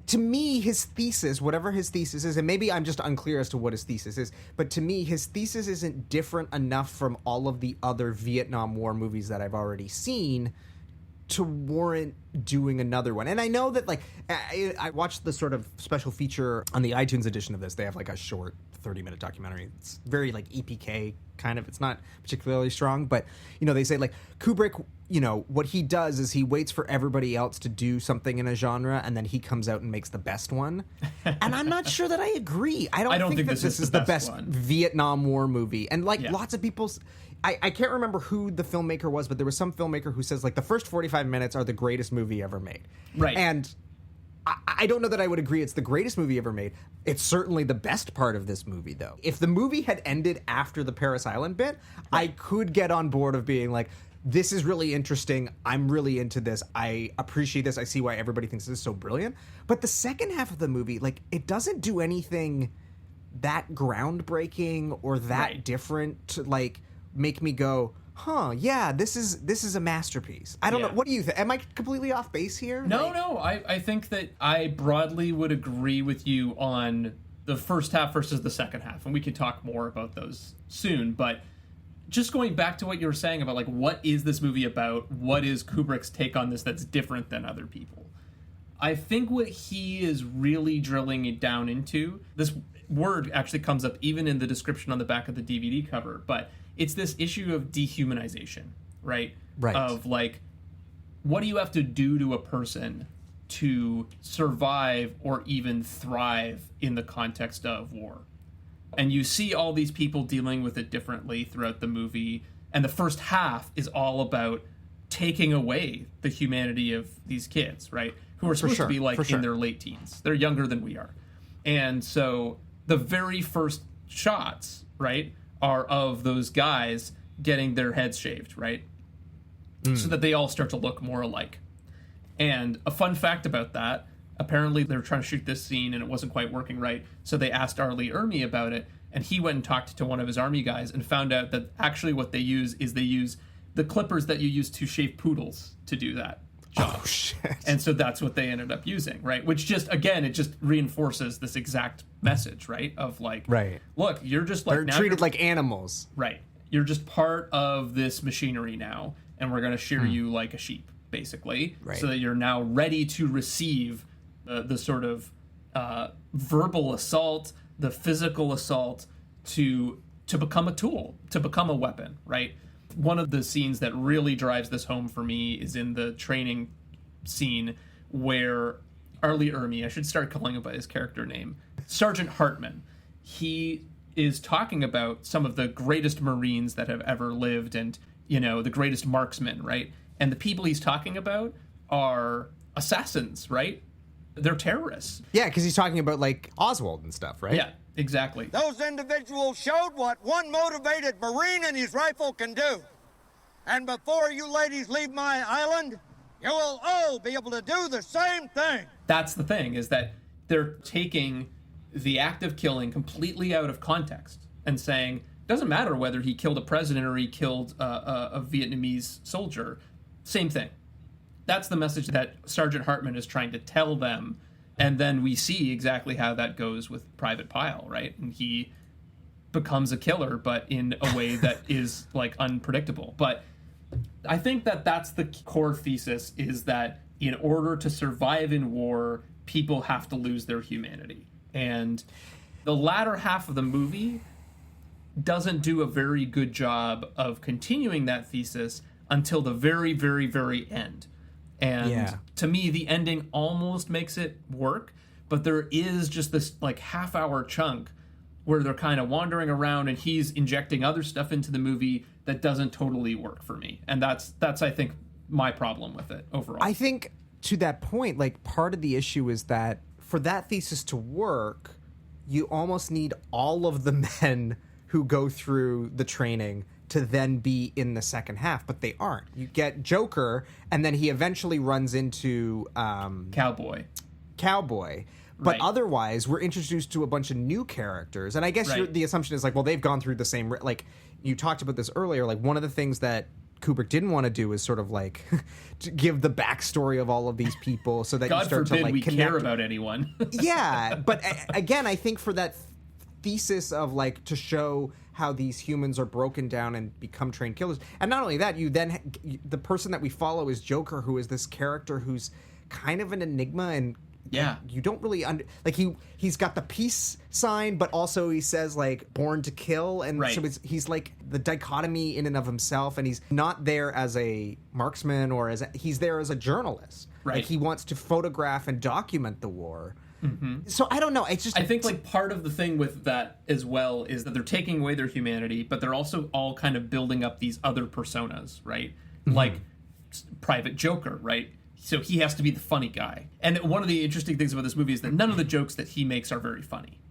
Speaker 3: to me, his thesis, whatever his thesis is, and maybe I'm just unclear as to what his thesis is, but to me, his thesis isn't different enough from all of the other Vietnam War movies that I've already seen to warrant doing another one. And I know that, like, I watched the sort of special feature on the iTunes edition of this. They have like a short 30-minute documentary. It's very like EPK kind of. It's not particularly strong, but you know, they say like Kubrick, you know, what he does is he waits for everybody else to do something in a genre, and then he comes out and makes the best one. And I'm not sure that I agree. I don't think that this is the best Vietnam War movie. And like lots of people, I can't remember who the filmmaker was, but there was some filmmaker who says like the first 45 minutes are the greatest movie ever made.
Speaker 4: Right.
Speaker 3: And I don't know that I would agree it's the greatest movie ever made. It's certainly the best part of this movie, though. If the movie had ended after the Paris Island bit, I could get on board of being like, this is really interesting. I'm really into this. I appreciate this. I see why everybody thinks this is so brilliant. But the second half of the movie, like, it doesn't do anything that groundbreaking or that different to, like, make me go, yeah, this is a masterpiece. I don't know. What do you think? Am I completely off base here?
Speaker 4: No. I think that I broadly would agree with you on the first half versus the second half, and we could talk more about those soon. But just going back to what you were saying about, like, what is this movie about? What is Kubrick's take on this that's different than other people? I think what he is really drilling it down into, this word actually comes up even in the description on the back of the DVD cover, but it's this issue of dehumanization, right?
Speaker 3: Right.
Speaker 4: Of, like, what do you have to do to a person to survive or even thrive in the context of war? And you see all these people dealing with it differently throughout the movie, and the first half is all about taking away the humanity of these kids, right? Who are supposed to be, like, in their late teens. They're younger than we are. And so the very first shots, right, are of those guys getting their heads shaved, right? So that they all start to look more alike. And a fun fact about that, apparently they were trying to shoot this scene and it wasn't quite working right, so they asked Ermey about it, and he went and talked to one of his army guys and found out that actually what they use is they use the clippers that you use to shave poodles to do that job.
Speaker 3: Oh, shit.
Speaker 4: And so that's what they ended up using, right? Which just, again, it just reinforces this exact message, right? Of like, look, you're just like...
Speaker 3: They're treated like animals.
Speaker 4: Right. You're just part of this machinery now, and we're going to shear you like a sheep, basically, so that you're now ready to receive the sort of verbal assault, the physical assault, to become a tool, to become a weapon, right? One of the scenes that really drives this home for me is in the training scene where Ermey, I should start calling him by his character name, Sergeant Hartman, he is talking about some of the greatest Marines that have ever lived and, you know, the greatest marksmen, right? And the people he's talking about are assassins, right? They're terrorists.
Speaker 3: Yeah, because he's talking about, like, Oswald and stuff, right?
Speaker 4: Yeah, exactly.
Speaker 6: Those individuals showed what one motivated Marine and his rifle can do. And before you ladies leave my island, you will all be able to do the same thing.
Speaker 4: That's the thing, is that they're taking the act of killing completely out of context and saying, doesn't matter whether he killed a president or he killed a Vietnamese soldier, same thing. That's the message that Sergeant Hartman is trying to tell them. And then we see exactly how that goes with Private Pyle, right? And he becomes a killer, but in a way that is, like, unpredictable. But I think that that's the core thesis, is that in order to survive in war, people have to lose their humanity. And the latter half of the movie doesn't do a very good job of continuing that thesis until the very, very, very end. And to me, the ending almost makes it work, but there is just this, like, half-hour chunk where they're kind of wandering around and he's injecting other stuff into the movie that doesn't totally work for me. And that's I think, my problem with it overall.
Speaker 3: I think, to that point, like, part of the issue is that for that thesis to work, you almost need all of the men who go through the training to then be in the second half, but they aren't. You get Joker, and then he eventually runs into
Speaker 4: Cowboy.
Speaker 3: But otherwise, we're introduced to a bunch of new characters. And I guess the assumption is, like, well, they've gone through the same... Like, you talked about this earlier. Like, one of the things that Kubrick didn't want to do is sort of, like, to give the backstory of all of these people so that
Speaker 4: God
Speaker 3: you start
Speaker 4: forbid
Speaker 3: to, like,
Speaker 4: we
Speaker 3: connect.
Speaker 4: care about anyone.
Speaker 3: Yeah, but again, I think for that thesis of like to show how these humans are broken down and become trained killers. And not only that, the person that we follow is Joker, who is this character who's kind of an enigma, and you don't really he's got the peace sign, but also he says like born to kill, and so he's like the dichotomy in and of himself, and he's not there as a marksman he's there as a journalist. Right. Like he wants to photograph and document the war. Mm-hmm. So I don't know. I think
Speaker 4: like part of the thing with that as well is that they're taking away their humanity, but they're also all kind of building up these other personas, right? Mm-hmm. Like Private Joker, right? So he has to be the funny guy. And one of the interesting things about this movie is that none of the jokes that he makes are very funny,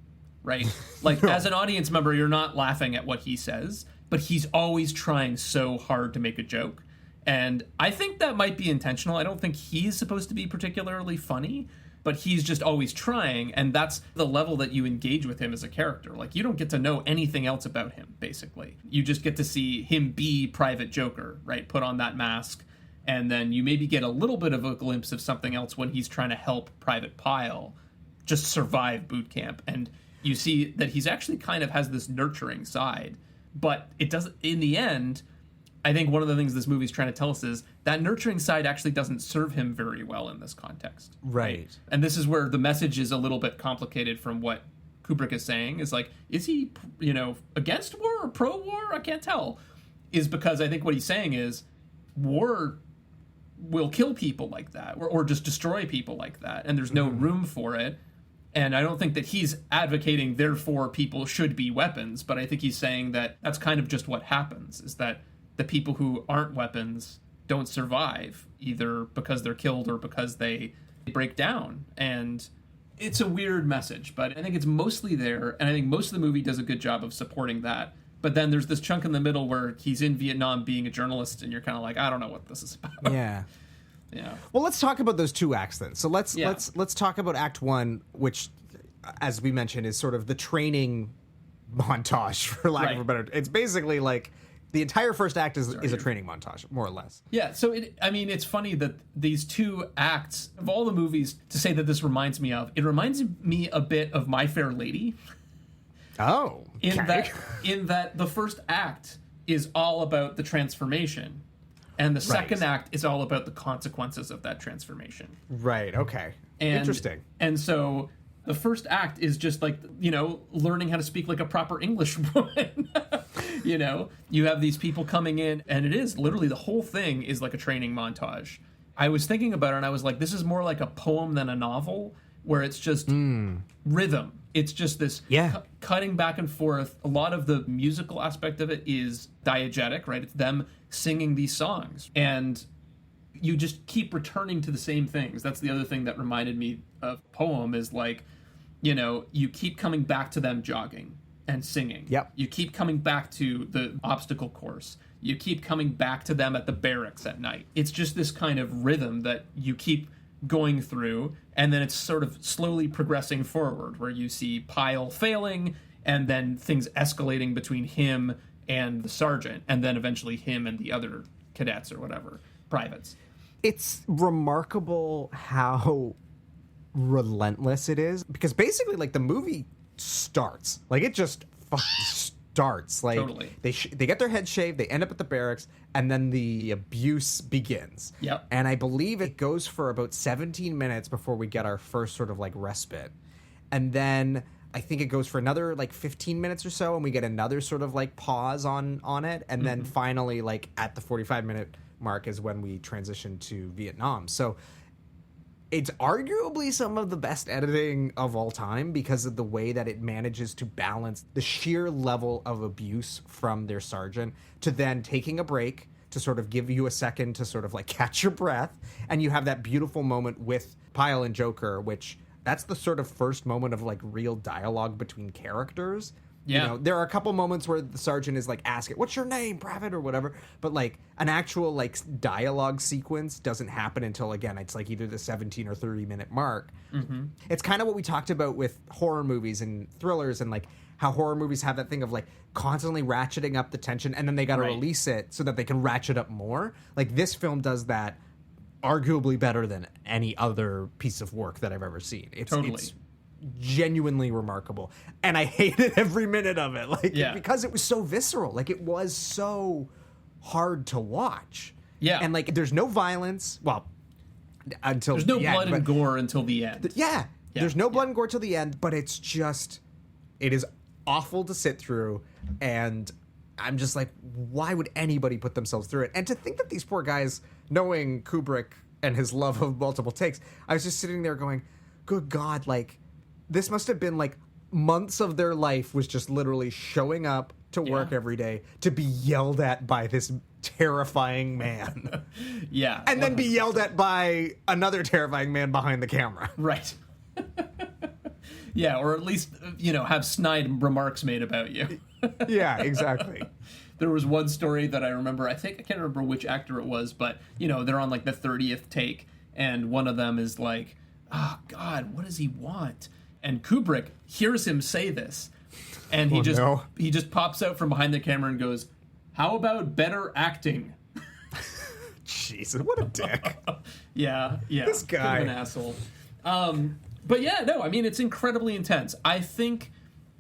Speaker 4: right? Like as an audience member, you're not laughing at what he says, but he's always trying so hard to make a joke. And I think that might be intentional. I don't think he's supposed to be particularly funny, but he's just always trying, and that's the level that you engage with him as a character. Like, you don't get to know anything else about him, basically. You just get to see him be Private Joker, right? Put on that mask, and then you maybe get a little bit of a glimpse of something else when he's trying to help Private Pyle just survive boot camp. And you see that he's actually kind of has this nurturing side, but it doesn't, in the end, I think one of the things this movie's trying to tell us is that nurturing side actually doesn't serve him very well in this context.
Speaker 3: Right.
Speaker 4: And this is where the message is a little bit complicated from what Kubrick is saying. Is like, is he, against war or pro-war? I can't tell. Is because I think what he's saying is war will kill people like that or just destroy people like that. And there's no room for it. And I don't think that he's advocating, therefore, people should be weapons. But I think he's saying that that's kind of just what happens, is that the people who aren't weapons don't survive, either because they're killed or because they break down. And it's a weird message, but I think it's mostly there, and I think most of the movie does a good job of supporting that. But then there's this chunk in the middle where he's in Vietnam being a journalist, and you're kind of like, I don't know what this is about.
Speaker 3: Yeah.
Speaker 4: Yeah.
Speaker 3: Well, let's talk about those two acts then. So let's talk about Act 1, which, as we mentioned, is sort of the training montage, for lack of a better. It's basically like the entire first act is a training montage, more or less.
Speaker 4: Yeah, so it's funny that these two acts, of all the movies to say that this reminds me of, it reminds me a bit of My Fair Lady.
Speaker 3: Oh, okay.
Speaker 4: In that the first act is all about the transformation, and the second act is all about the consequences of that transformation.
Speaker 3: Right, okay. Interesting.
Speaker 4: And so the first act is just like, learning how to speak like a proper English woman. You have these people coming in, and it is literally the whole thing is like a training montage. I was thinking about it, and I was like, this is more like a poem than a novel, where it's just rhythm. It's just this cutting back and forth. A lot of the musical aspect of it is diegetic, right? It's them singing these songs, and you just keep returning to the same things. That's the other thing that reminded me of poem, is like, you keep coming back to them jogging and singing.
Speaker 3: Yep.
Speaker 4: You keep coming back to the obstacle course. You keep coming back to them at the barracks at night. It's just this kind of rhythm that you keep going through, and then it's sort of slowly progressing forward, where you see Pyle failing, and then things escalating between him and the sergeant, and then eventually him and the other cadets or whatever, privates.
Speaker 3: It's remarkable how relentless it is, because basically, like, the movie starts, like, it just starts, like,
Speaker 4: totally.
Speaker 3: They get their heads shaved, they end up at the barracks, and then the abuse begins.
Speaker 4: Yep.
Speaker 3: And I believe it goes for about 17 minutes before we get our first sort of like respite, and then I think it goes for another like 15 minutes or so, and we get another sort of like pause on it, and then finally, like, at the 45-minute mark is when we transition to Vietnam. So it's arguably some of the best editing of all time, because of the way that it manages to balance the sheer level of abuse from their sergeant to then taking a break to sort of give you a second to sort of like catch your breath. And you have that beautiful moment with Pyle and Joker, which that's the sort of first moment of like real dialogue between characters.
Speaker 4: Yeah.
Speaker 3: There are a couple moments where the sergeant is like asking, "What's your name, Private?" or whatever. But like an actual like dialogue sequence doesn't happen until, again, it's like either the 17 or 30-minute mark. Mm-hmm. It's kind of what we talked about with horror movies and thrillers, and like how horror movies have that thing of like constantly ratcheting up the tension, and then they got to release it so that they can ratchet up more. Like, this film does that arguably better than any other piece of work that I've ever seen. It's genuinely remarkable. And I hated every minute of it. Because it was so visceral. Like, it was so hard to watch.
Speaker 4: Yeah.
Speaker 3: And, like, there's no violence. Well, until
Speaker 4: there's no blood and gore until the end.
Speaker 3: There's no blood and gore till the end, but it's just, it is awful to sit through, and I'm just like, why would anybody put themselves through it? And to think that these poor guys, knowing Kubrick and his love of multiple takes, I was just sitting there going, good God, like, this must have been like months of their life was just literally showing up to work every day to be yelled at by this terrifying man. And then be yelled at by another terrifying man behind the camera.
Speaker 4: Right. Or at least, have snide remarks made about you.
Speaker 3: Yeah, exactly.
Speaker 4: There was one story that I remember, I can't remember which actor it was, but, they're on like the 30th take, and one of them is like, oh, God, what does he want? And Kubrick hears him say this, and he just pops out from behind the camera and goes, how about better acting?
Speaker 3: Jesus, what a dick.
Speaker 4: Yeah.
Speaker 3: This guy.
Speaker 4: Kind of an asshole. But it's incredibly intense. I think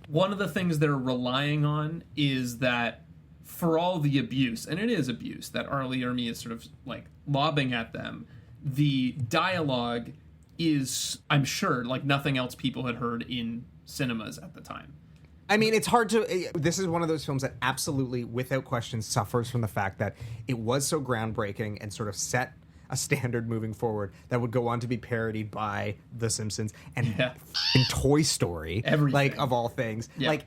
Speaker 4: one of the things they're relying on is that for all the abuse, and it is abuse that Ermey is sort of like lobbing at them, the dialogue is, I'm sure, like nothing else people had heard in cinemas at the time.
Speaker 3: I mean, it's hard to... This is one of those films that absolutely, without question, suffers from the fact that it was so groundbreaking and sort of set a standard moving forward that would go on to be parodied by The Simpsons and in Toy Story, like, of all things. Like,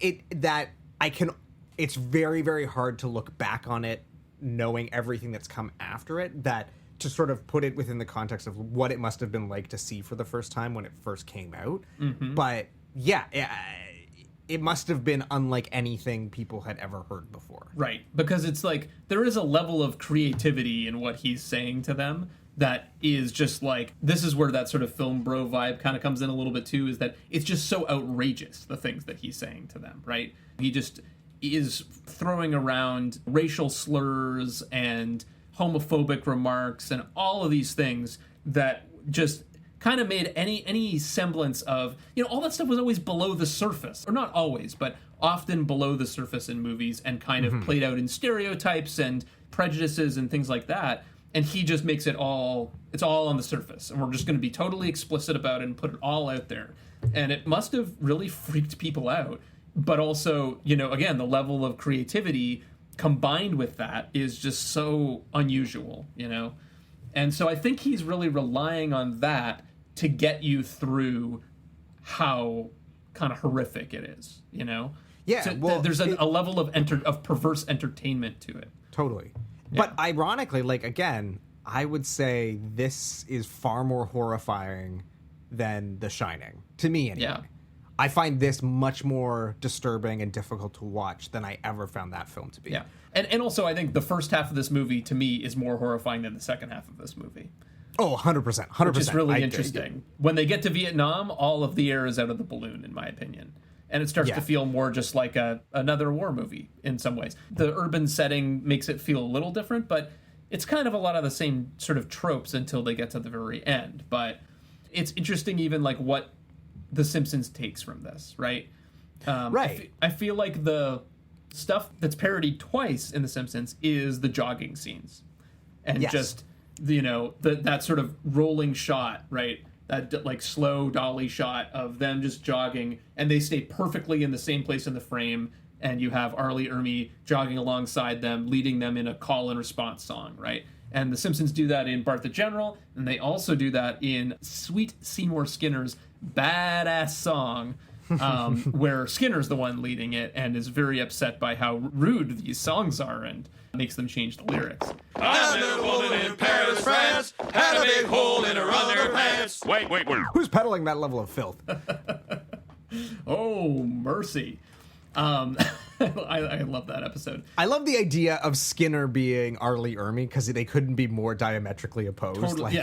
Speaker 3: it's very, very hard to look back on it knowing everything that's come after it, that to sort of put it within the context of what it must have been like to see for the first time when it first came out. But, it must have been unlike anything people had ever heard before.
Speaker 4: Right, because it's like, there is a level of creativity in what he's saying to them that is just like, this is where that sort of film bro vibe kind of comes in a little bit too, is that it's just so outrageous, the things that he's saying to them, right? He just is throwing around racial slurs and homophobic remarks and all of these things that just kind of made any semblance of, all that stuff was always below the surface. Or not always, but often below the surface in movies and kind of played out in stereotypes and prejudices and things like that. And he just makes it's all on the surface. And we're just going to be totally explicit about it and put it all out there. And it must have really freaked people out. But also, again, the level of creativity combined with that is just so unusual, And so I think he's really relying on that to get you through how kind of horrific it is,
Speaker 3: Yeah,
Speaker 4: so
Speaker 3: well,
Speaker 4: there's a level of perverse entertainment to it.
Speaker 3: Totally. Yeah. But ironically, like, again, I would say this is far more horrifying than The Shining, to me anyway. Yeah. I find this much more disturbing and difficult to watch than I ever found that film to be.
Speaker 4: Yeah. And also, I think the first half of this movie, to me, is more horrifying than the second half of this movie.
Speaker 3: Oh, 100%. 100%.
Speaker 4: Which is really interesting. When they get to Vietnam, all of the air is out of the balloon, in my opinion. And it starts to feel more just like another war movie in some ways. The urban setting makes it feel a little different, but it's kind of a lot of the same sort of tropes until they get to the very end. But it's interesting even like what The Simpsons takes from this, right?
Speaker 3: Right.
Speaker 4: I feel like the stuff that's parodied twice in The Simpsons is the jogging scenes. And just, that sort of rolling shot, right? That like slow dolly shot of them just jogging, and they stay perfectly in the same place in the frame, and you have Ermey jogging alongside them, leading them in a call and response song, right? And The Simpsons do that in Bart the General, and they also do that in Sweet Seymour Skinner's badass song, where Skinner's the one leading it and is very upset by how rude these songs are and makes them change the lyrics.
Speaker 1: I met a woman in Paris, France, had a big hole in her underpants.
Speaker 2: Wait.
Speaker 3: Who's peddling that level of filth?
Speaker 4: Oh, mercy. I love that episode.
Speaker 3: I love the idea of Skinner being Ermey because they couldn't be more diametrically opposed.
Speaker 4: Totally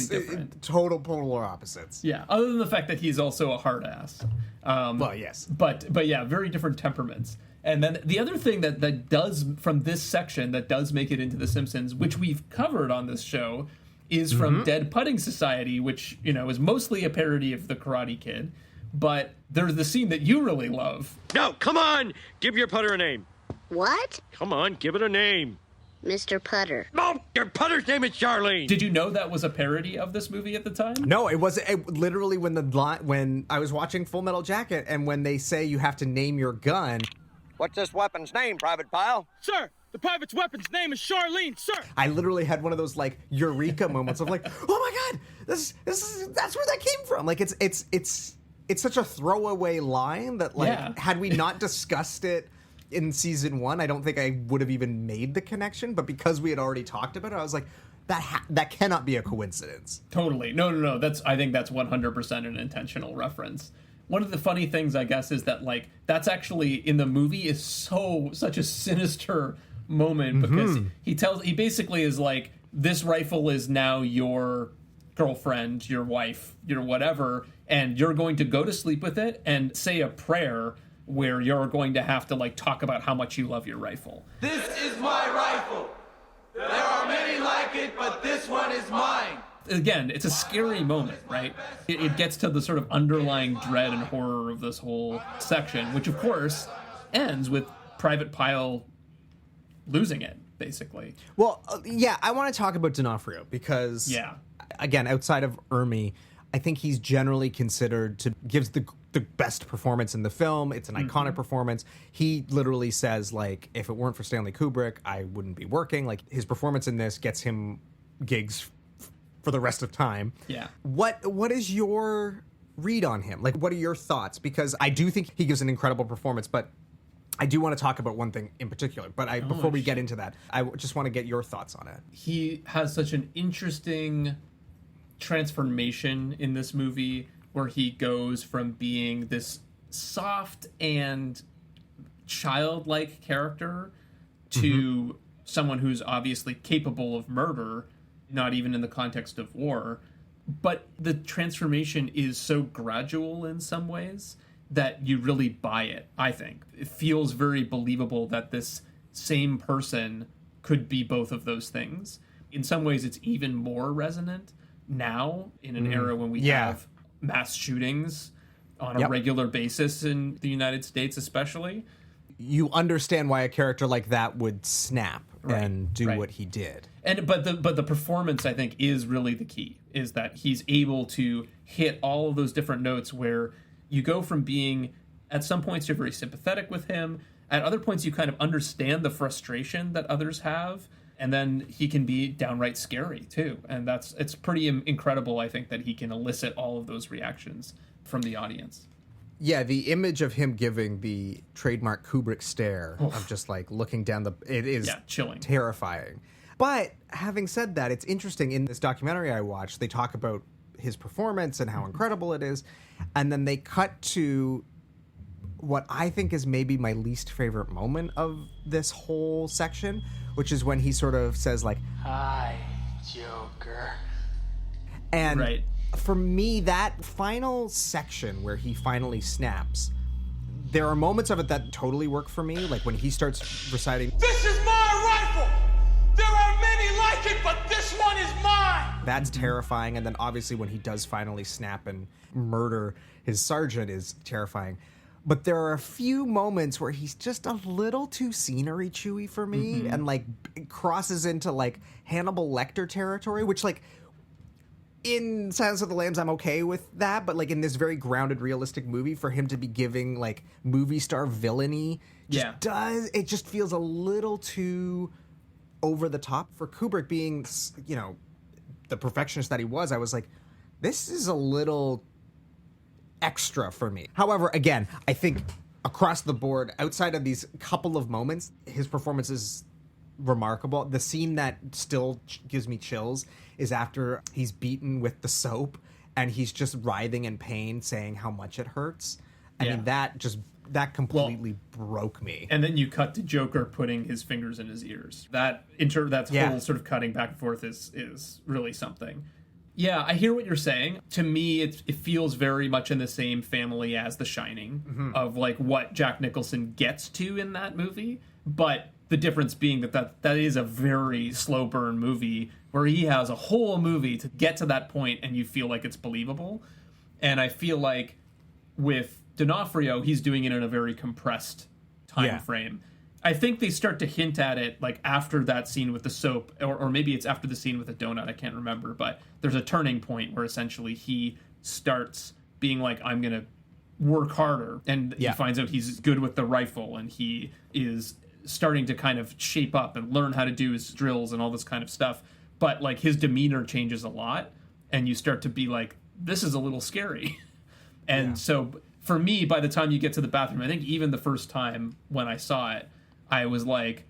Speaker 4: different.
Speaker 3: Total polar opposites.
Speaker 4: Yeah, other than the fact that he's also a hard ass.
Speaker 3: Well, yes.
Speaker 4: But yeah, very different temperaments. And then the other thing that does, from this section, that does make it into The Simpsons, which we've covered on this show, is from Dead Pudding Society, which, is mostly a parody of The Karate Kid, But there's the scene that you really love.
Speaker 7: No, come on! Give your putter a name.
Speaker 8: What?
Speaker 7: Come on, give it a name.
Speaker 8: Mr. Putter.
Speaker 7: No, your putter's name is Charlene.
Speaker 4: Did you know that was a parody of this movie at the time?
Speaker 3: No, it wasn't. Literally, when I was watching Full Metal Jacket, and when they say you have to name your gun.
Speaker 6: What's this weapon's name, Private Pyle?
Speaker 9: Sir, the private's weapon's name is Charlene, sir.
Speaker 3: I literally had one of those like eureka moments of like, oh my god, that's where that came from. Like it's such a throwaway line that like had we not discussed it in season 1, I don't think I would have even made the connection. But because we had already talked about it, I was like, that cannot be a coincidence.
Speaker 4: Totally. No. I think that's 100% an intentional reference. One of the funny things, I guess, is that like that's actually in the movie is such a sinister moment because he basically is like, this rifle is now your girlfriend, your wife, your whatever, and you're going to go to sleep with it and say a prayer where you're going to have to like talk about how much you love your rifle.
Speaker 1: This is my rifle. There are many like it, but this one is mine.
Speaker 4: Again, it's a scary moment, right? It gets to the sort of underlying dread and horror of this whole section, which of course ends with Private Pyle losing it, basically.
Speaker 3: Well, yeah, I want to talk about D'Onofrio because, again, outside of Ermey, I think he's generally considered to gives the best performance in the film. It's an iconic performance. He literally says, like, if it weren't for Stanley Kubrick, I wouldn't be working. Like, his performance in this gets him gigs for the rest of time.
Speaker 4: Yeah.
Speaker 3: What is your read on him? Like, what are your thoughts? Because I do think he gives an incredible performance, but I do want to talk about one thing in particular. But before we get into that, I just want to get your thoughts on it.
Speaker 4: He has such an interesting transformation in this movie where he goes from being this soft and childlike character to someone who's obviously capable of murder, not even in the context of war. But the transformation is so gradual in some ways that you really buy it, I think. It feels very believable that this same person could be both of those things. In some ways, it's even more resonant now in an era when we have mass shootings on a regular basis in the United States especially.
Speaker 3: You understand why a character like that would snap and do what he did.
Speaker 4: But the performance, I think, is really the key, is that he's able to hit all of those different notes where you go from being, at some points you're very sympathetic with him, at other points you kind of understand the frustration that others have, and then he can be downright scary too. And it's pretty incredible, I think, that he can elicit all of those reactions from the audience.
Speaker 3: Yeah, the image of him giving the trademark Kubrick stare of just like looking down it is
Speaker 4: chilling,
Speaker 3: terrifying. But having said that, it's interesting, in this documentary I watched, they talk about his performance and how incredible it is. And then they cut to what I think is maybe my least favorite moment of this whole section, which is when he sort of says like,
Speaker 10: "Hi, Joker."
Speaker 3: And for me, that final section where he finally snaps, there are moments of it that totally work for me. Like when he starts reciting,
Speaker 9: "This is my rifle. There are many like it, but this one is mine."
Speaker 3: That's terrifying. And then obviously when he does finally snap and murder his sergeant is terrifying. But there are a few moments where he's just a little too scenery chewy for me and like crosses into like Hannibal Lecter territory, which like in Silence of the Lambs, I'm okay with that. But like in this very grounded, realistic movie, for him to be giving like movie star villainy it just feels a little too over the top for Kubrick being, you know, the perfectionist that he was. I was like, this is a little extra for me. However, again, I think across the board, outside of these couple of moments, his performance is remarkable. The scene that still gives me chills is after he's beaten with the soap and he's just writhing in pain saying how much it hurts. I mean, that completely broke me.
Speaker 4: And then you cut to Joker putting his fingers in his ears. That whole sort of cutting back and forth is really something. Yeah, I hear what you're saying. To me, it feels very much in the same family as The Shining, of like what Jack Nicholson gets to in that movie. But the difference being that is a very slow burn movie where he has a whole movie to get to that point and you feel like it's believable. And I feel like with D'Onofrio, he's doing it in a very compressed time frame. I think they start to hint at it like after that scene with the soap, or maybe it's after the scene with the donut, I can't remember, but there's a turning point where essentially he starts being like, I'm going to work harder, and he finds out he's good with the rifle, and he is starting to kind of shape up and learn how to do his drills and all this kind of stuff, but like his demeanor changes a lot, and you start to be like, this is a little scary. And so for me, by the time you get to the bathroom, I think even the first time when I saw it, I was like,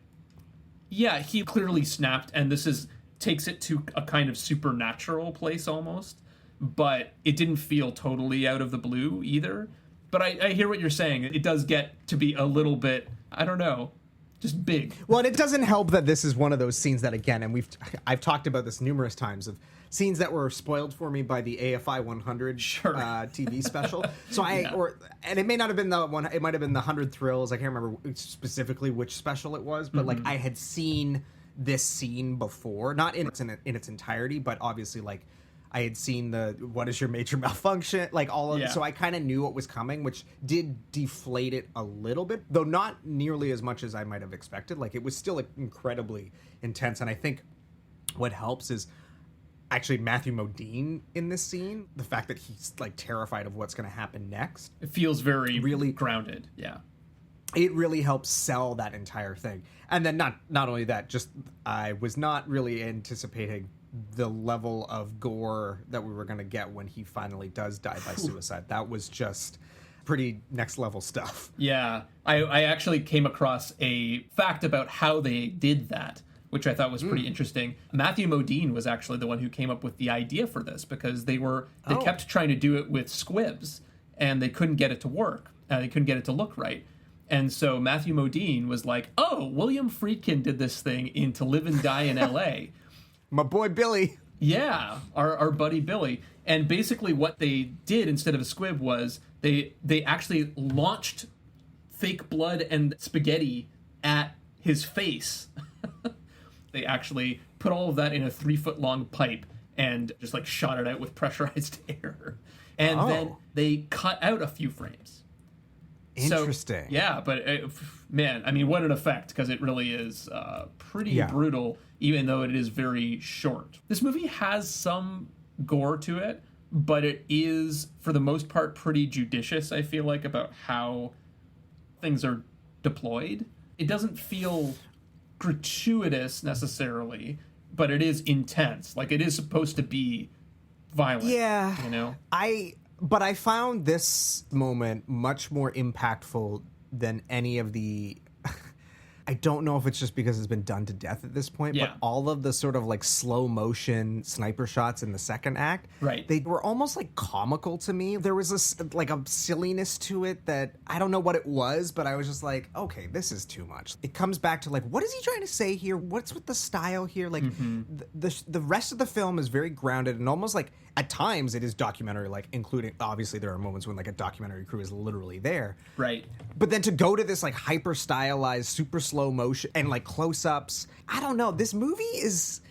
Speaker 4: yeah, he clearly snapped, and this takes it to a kind of supernatural place almost, but it didn't feel totally out of the blue either. But I hear what you're saying. It does get to be a little bit, I don't know, just big.
Speaker 3: Well, and it doesn't help that this is one of those scenes that, again, and I've talked about this numerous times, of scenes that were spoiled for me by the AFI 100 TV special. So and it may not have been the one, it might have been the 100 Thrills. I can't remember specifically which special it was, but like I had seen this scene before, not in its entirety, but obviously like I had seen the what is your major malfunction, like all of it. So I kind of knew what was coming, which did deflate it a little bit, though not nearly as much as I might have expected. Like it was still incredibly intense, and I think what helps is actually Matthew Modine in this scene. The fact that he's like terrified of what's going to happen next.
Speaker 4: It feels very really grounded. Yeah.
Speaker 3: It really helps sell that entire thing. And then not only that, just I was not really anticipating the level of gore that we were going to get when he finally does die by suicide. That was just pretty next level stuff.
Speaker 4: Yeah. I actually came across a fact about how they did that, which I thought was pretty interesting. Matthew Modine was actually the one who came up with the idea for this, because they kept trying to do it with squibs, and they couldn't get it to work. They couldn't get it to look right. And so Matthew Modine was like, oh, William Friedkin did this thing in To Live and Die in L.A.
Speaker 3: My boy Billy.
Speaker 4: Yeah, our buddy Billy. And basically what they did instead of a squib was they actually launched fake blood and spaghetti at his face. They actually put all of that in a 3-foot-long pipe and just like shot it out with pressurized air. And then they cut out a few frames.
Speaker 3: Interesting.
Speaker 4: So, yeah, but man, I mean, what an effect, because it really is pretty brutal, even though it is very short. This movie has some gore to it, but it is, for the most part, pretty judicious, I feel like, about how things are deployed. It doesn't feel gratuitous necessarily, but it is intense. Like, it is supposed to be violent.
Speaker 3: Yeah.
Speaker 4: You know?
Speaker 3: But I found this moment much more impactful than any of the... I don't know if it's just because it's been done to death at this point, but all of the sort of like slow motion sniper shots in the second act, they were almost like comical to me. There was this like a silliness to it that I don't know what it was, but I was just like, okay, this is too much. It comes back to like, what is he trying to say here? What's with the style here? Like the rest of the film is very grounded and almost like at times it is documentary, like including, obviously there are moments when like a documentary crew is literally there.
Speaker 4: Right.
Speaker 3: But then to go to this like hyper stylized, super slow motion and like close-ups, I don't know, this movie is,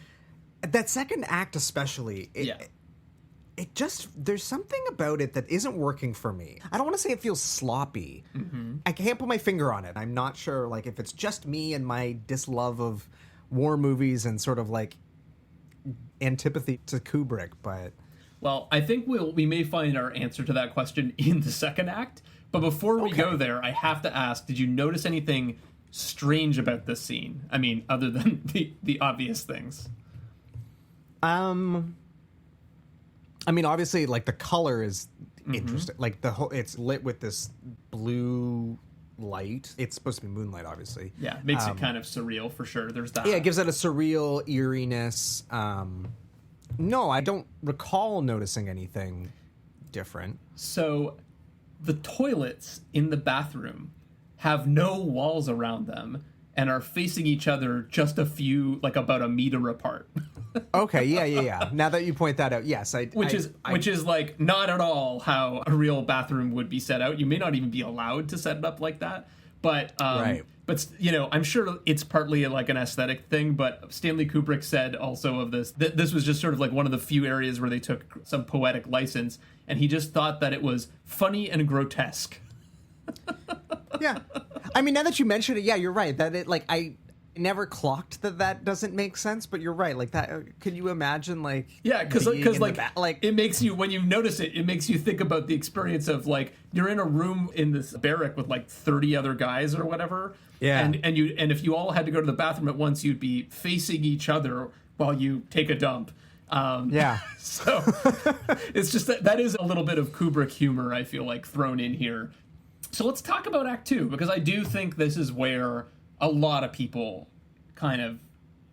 Speaker 3: that second act especially, it just, there's something about it that isn't working for me. I don't want to say it feels sloppy. I can't put my finger on it. I'm not sure like if it's just me and my dislove of war movies and sort of like antipathy to Kubrick, but...
Speaker 4: Well, I think we may find our answer to that question in the second act. But before we go there, I have to ask, did you notice anything strange about this scene? I mean, other than the obvious things.
Speaker 3: I mean, obviously, like the color is interesting. Like it's lit with this blue light. It's supposed to be moonlight, obviously.
Speaker 4: Yeah, it makes it kind of surreal for sure. There's that.
Speaker 3: Yeah, it gives it a surreal eeriness. No, I don't recall noticing anything different.
Speaker 4: So the toilets in the bathroom have no walls around them and are facing each other just a few, like about a meter apart.
Speaker 3: Okay, yeah. Now that you point that out, yes.
Speaker 4: Which is like not at all how a real bathroom would be set out. You may not even be allowed to set it up like that. But But, you know, I'm sure it's partly like an aesthetic thing, but Stanley Kubrick said also of this, that this was just sort of like one of the few areas where they took some poetic license and he just thought that it was funny and grotesque.
Speaker 3: Yeah. I mean, now that you mention it, yeah, you're right. That it, like, I never clocked that doesn't make sense, but you're right. Like, that, could you imagine, like...
Speaker 4: Yeah, because like, it makes you, when you notice it, it makes you think about the experience of, like, you're in a room in this barrack with, like, 30 other guys or whatever.
Speaker 3: Yeah.
Speaker 4: And if you all had to go to the bathroom at once, you'd be facing each other while you take a dump.
Speaker 3: Yeah.
Speaker 4: So it's just that is a little bit of Kubrick humor, I feel like, thrown in here. So let's talk about Act 2, because I do think this is where a lot of people kind of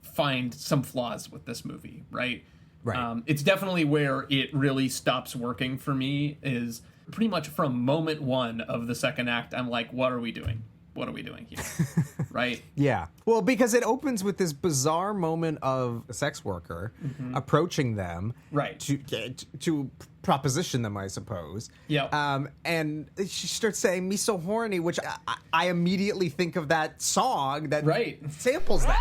Speaker 4: find some flaws with this movie, right?
Speaker 3: Right.
Speaker 4: It's definitely where it really stops working for me, is pretty much from moment one of the second act. I'm like, what are we doing? What are we doing here? Right?
Speaker 3: Yeah. Well, because it opens with this bizarre moment of a sex worker approaching them,
Speaker 4: right,
Speaker 3: to proposition them, I suppose.
Speaker 4: Yeah.
Speaker 3: And she starts saying "me so horny," which I immediately think of that song that samples that.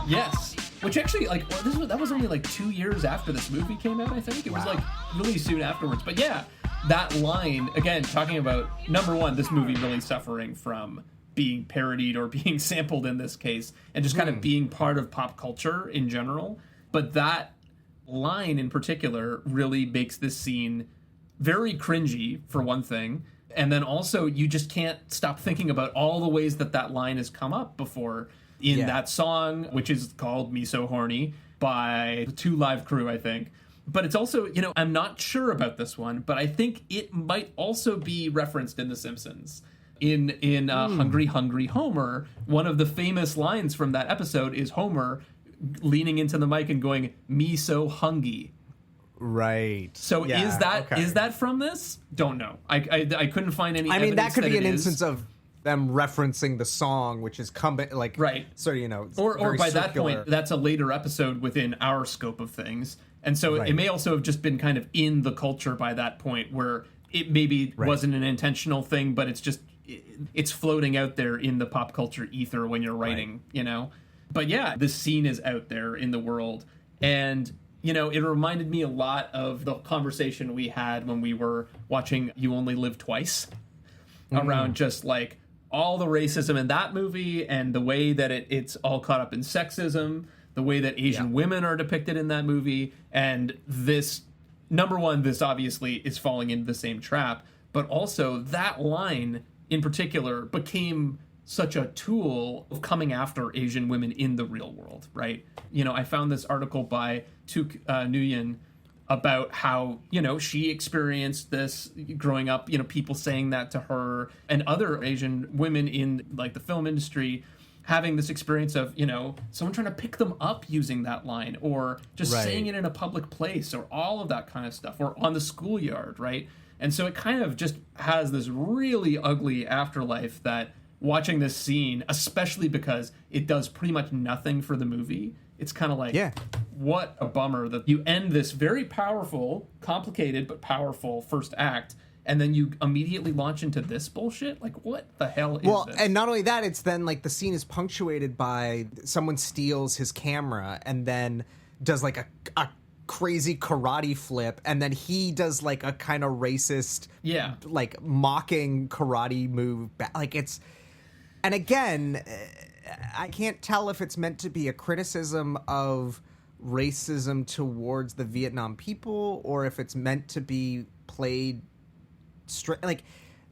Speaker 4: Yes. Which actually, like, that was only like 2 years after this movie came out, I think. It was like really soon afterwards. But yeah, that line, again, talking about, number one, this movie really suffering from being parodied or being sampled in this case, and just kind of being part of pop culture in general. But that line in particular really makes this scene very cringy, for one thing. And then also, you just can't stop thinking about all the ways that line has come up before in that song, which is called "Me So Horny" by the 2 Live Crew, I think. But it's also, you know, I'm not sure about this one, but I think it might also be referenced in The Simpsons. In Hungry Hungry Homer, one of the famous lines from that episode is Homer leaning into the mic and going, "Me so hungry."
Speaker 3: Right.
Speaker 4: So is that from this? Don't know. I couldn't find any.
Speaker 3: I mean, that could be an
Speaker 4: is.
Speaker 3: instance of them referencing the song, which is coming, like,
Speaker 4: right.
Speaker 3: So, you know,
Speaker 4: or by
Speaker 3: circular.
Speaker 4: That point, that's a later episode within our scope of things, and so it may also have just been kind of in the culture by that point, where it maybe wasn't an intentional thing, but it's just it's floating out there in the pop culture ether when you're writing, you know. But yeah, this scene is out there in the world, and you know, it reminded me a lot of the conversation we had when we were watching You Only Live Twice, around just like all the racism in that movie and the way that it's all caught up in sexism, the way that Asian women are depicted in that movie. And this, number one, this obviously is falling into the same trap, but also that line in particular became such a tool of coming after Asian women in the real world, right? You know, I found this article by Tuk Nguyen about how, you know, she experienced this growing up, you know, people saying that to her and other Asian women in, like, the film industry having this experience of, you know, someone trying to pick them up using that line, or just saying it in a public place, or all of that kind of stuff, or on the schoolyard, right? And so it kind of just has this really ugly afterlife that, watching this scene, especially because it does pretty much nothing for the movie, it's kind of like, what a bummer that you end this very powerful, complicated but powerful first act, and then you immediately launch into this bullshit. Like, what the hell is this?
Speaker 3: Well, and not only that, it's then like the scene is punctuated by someone steals his camera and then does like a crazy karate flip, and then he does like a kind of racist, like mocking karate move. Like, it's, and again, I can't tell if it's meant to be a criticism of racism towards the Vietnam people, or if it's meant to be played straight. Like,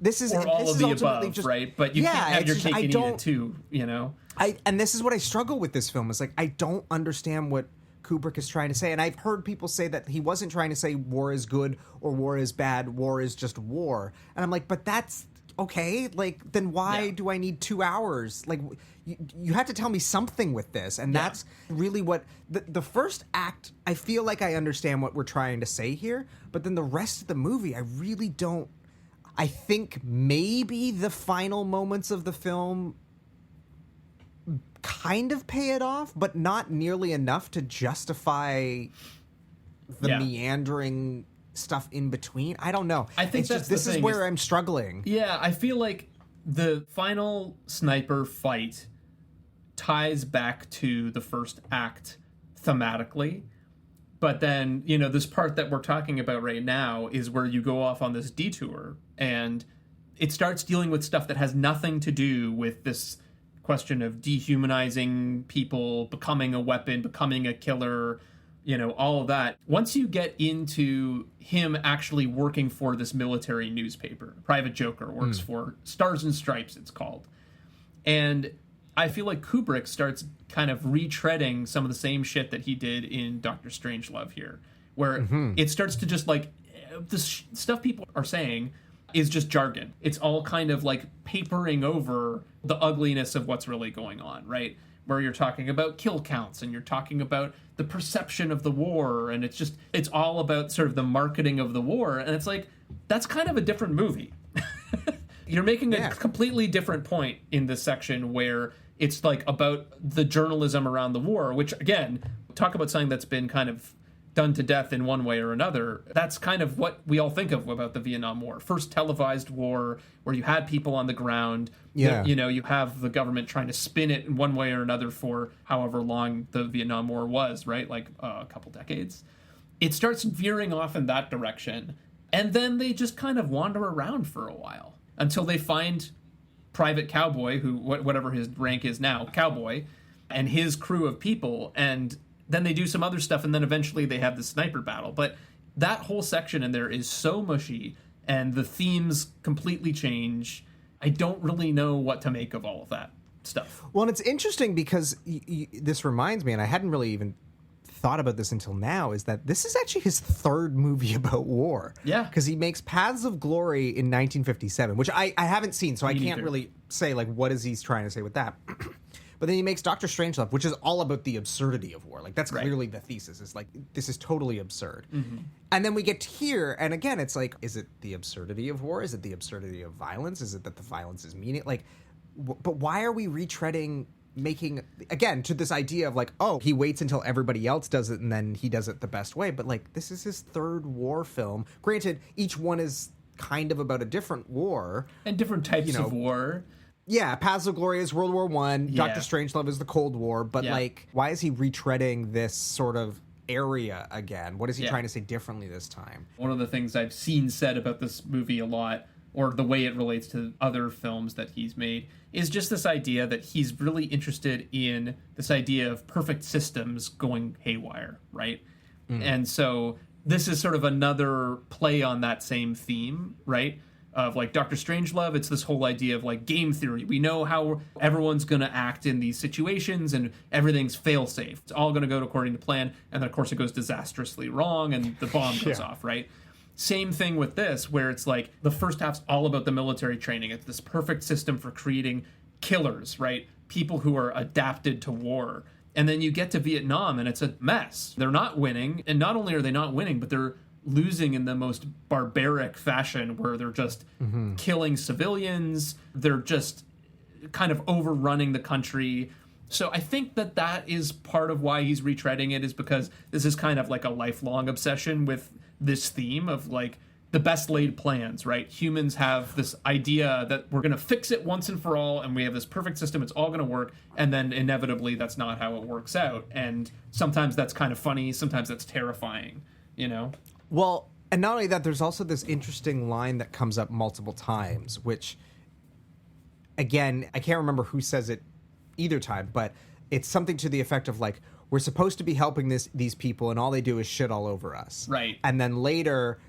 Speaker 3: this is,
Speaker 4: or all
Speaker 3: this
Speaker 4: of
Speaker 3: is
Speaker 4: the
Speaker 3: ultimately
Speaker 4: above,
Speaker 3: just,
Speaker 4: right? But you can't have your cake and eat it too, you know?
Speaker 3: And this is what I struggle with this film, is like, I don't understand what Kubrick is trying to say. And I've heard people say that he wasn't trying to say war is good or war is bad, war is just war. And I'm like, but that's okay. Like, then why do I need 2 hours? Like, you have to tell me something with this. And that's really what the first act, I feel like I understand what we're trying to say here, but then the rest of the movie, I really don't. I think maybe the final moments of the film kind of pay it off, but not nearly enough to justify the meandering stuff in between. I don't know.
Speaker 4: I think
Speaker 3: this is where I'm struggling.
Speaker 4: Yeah, I feel like the final sniper fight ties back to the first act thematically, But then, this part that we're talking about right now is where you go off on this detour, and it starts dealing with stuff that has nothing to do with this question of dehumanizing people, becoming a weapon, becoming a killer, all of that. Once you get into him actually working for this military newspaper, Private Joker works for Stars and Stripes, it's called. And I feel like Kubrick starts kind of retreading some of the same shit that he did in Dr. Strangelove here, where it starts to just like the stuff people are saying is just jargon. It's all kind of like papering over the ugliness of what's really going on, right? Where you're talking about kill counts and you're talking about the perception of the war, and it's all about sort of the marketing of the war, and it's like, that's kind of a different movie. You're making a completely different point in this section where it's like about the journalism around the war, which again, talk about something that's been kind of done to death in one way or another. That's kind of what we all think of about the Vietnam War. First televised war where you had people on the ground.
Speaker 3: Yeah.
Speaker 4: You have the government trying to spin it in one way or another for however long the Vietnam War was, right? Like a couple decades. It starts veering off in that direction. And then they just kind of wander around for a while until they find Private Cowboy, who, whatever his rank is now, Cowboy, and his crew of people, and then they do some other stuff, and then eventually they have the sniper battle. But that whole section in there is so mushy, and the themes completely change. I don't really know what to make of all of that stuff.
Speaker 3: Well, and it's interesting because this reminds me, and I hadn't really even thought about this until now, is that this is actually his third movie about war.
Speaker 4: Yeah.
Speaker 3: Because he makes Paths of Glory in 1957, which I haven't seen, so I can't really say, like, what is he trying to say with that. But then he makes Dr. Strangelove, which is all about the absurdity of war. Like, that's clearly the thesis. It's like, this is totally absurd. Mm-hmm. And then we get to here, and again, it's like, is it the absurdity of war? Is it the absurdity of violence? Is it that the violence is meaning? Like, but why are we retreading, making, again, to this idea of like, oh, he waits until everybody else does it and then he does it the best way. But like, this is his third war film. Granted, each one is kind of about a different war.
Speaker 4: And different types of war.
Speaker 3: Yeah, Paths of Glory is World War I. Dr. Strangelove is the Cold War. But like, why is he retreading this sort of area again? What is he trying to say differently this time?
Speaker 4: One of the things I've seen said about this movie a lot, or the way it relates to other films that he's made, is just this idea that he's really interested in this idea of perfect systems going haywire, right? And so this is sort of another play on that same theme, right? Of like Dr. Strangelove, it's this whole idea of like game theory. We know how everyone's going to act in these situations and everything's fail-safe. It's all going to go according to plan. And then, of course, it goes disastrously wrong and the bomb goes off, right? Same thing with this, where it's like the first half's all about the military training. It's this perfect system for creating killers, right? People who are adapted to war. And then you get to Vietnam and it's a mess. They're not winning. And not only are they not winning, but they're losing in the most barbaric fashion where they're just killing civilians. They're just kind of overrunning the country. So I think that is part of why he's retreading it, is because this is kind of like a lifelong obsession with this theme of like the best laid plans, right? Humans have this idea that we're going to fix it once and for all, and we have this perfect system, it's all going to work, and then inevitably that's not how it works out. And sometimes that's kind of funny, sometimes that's terrifying, you know?
Speaker 3: Well, and not only that, there's also this interesting line that comes up multiple times, which, again, I can't remember who says it either time, but it's something to the effect of like, we're supposed to be helping these people and all they do is shit all over us.
Speaker 4: Right.
Speaker 3: And then later,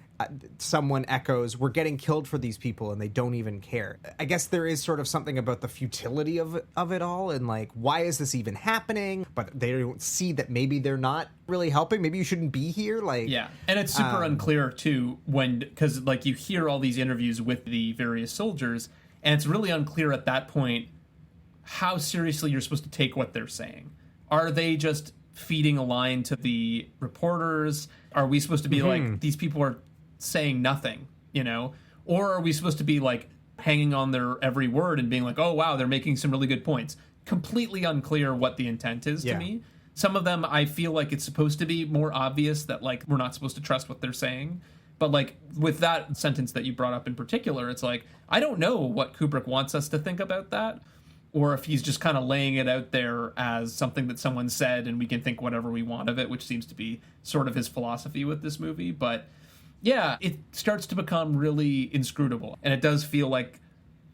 Speaker 3: someone echoes, we're getting killed for these people and they don't even care. I guess there is sort of something about the futility of it all and like, why is this even happening? But they don't see that maybe they're not really helping. Maybe you shouldn't be here. Like,
Speaker 4: yeah. And it's super unclear too because like you hear all these interviews with the various soldiers and it's really unclear at that point how seriously you're supposed to take what they're saying. Are they just feeding a line to the reporters? Are we supposed to be like, these people are saying nothing, you know? Or are we supposed to be like hanging on their every word and being like, oh wow, they're making some really good points? Completely unclear what the intent is to me. Some of them I feel like it's supposed to be more obvious that like we're not supposed to trust what they're saying. But like with that sentence that you brought up in particular, it's like, I don't know what Kubrick wants us to think about that. or if he's just kind of laying it out there as something that someone said and we can think whatever we want of it, which seems to be sort of his philosophy with this movie. But yeah, it starts to become really inscrutable, and it does feel like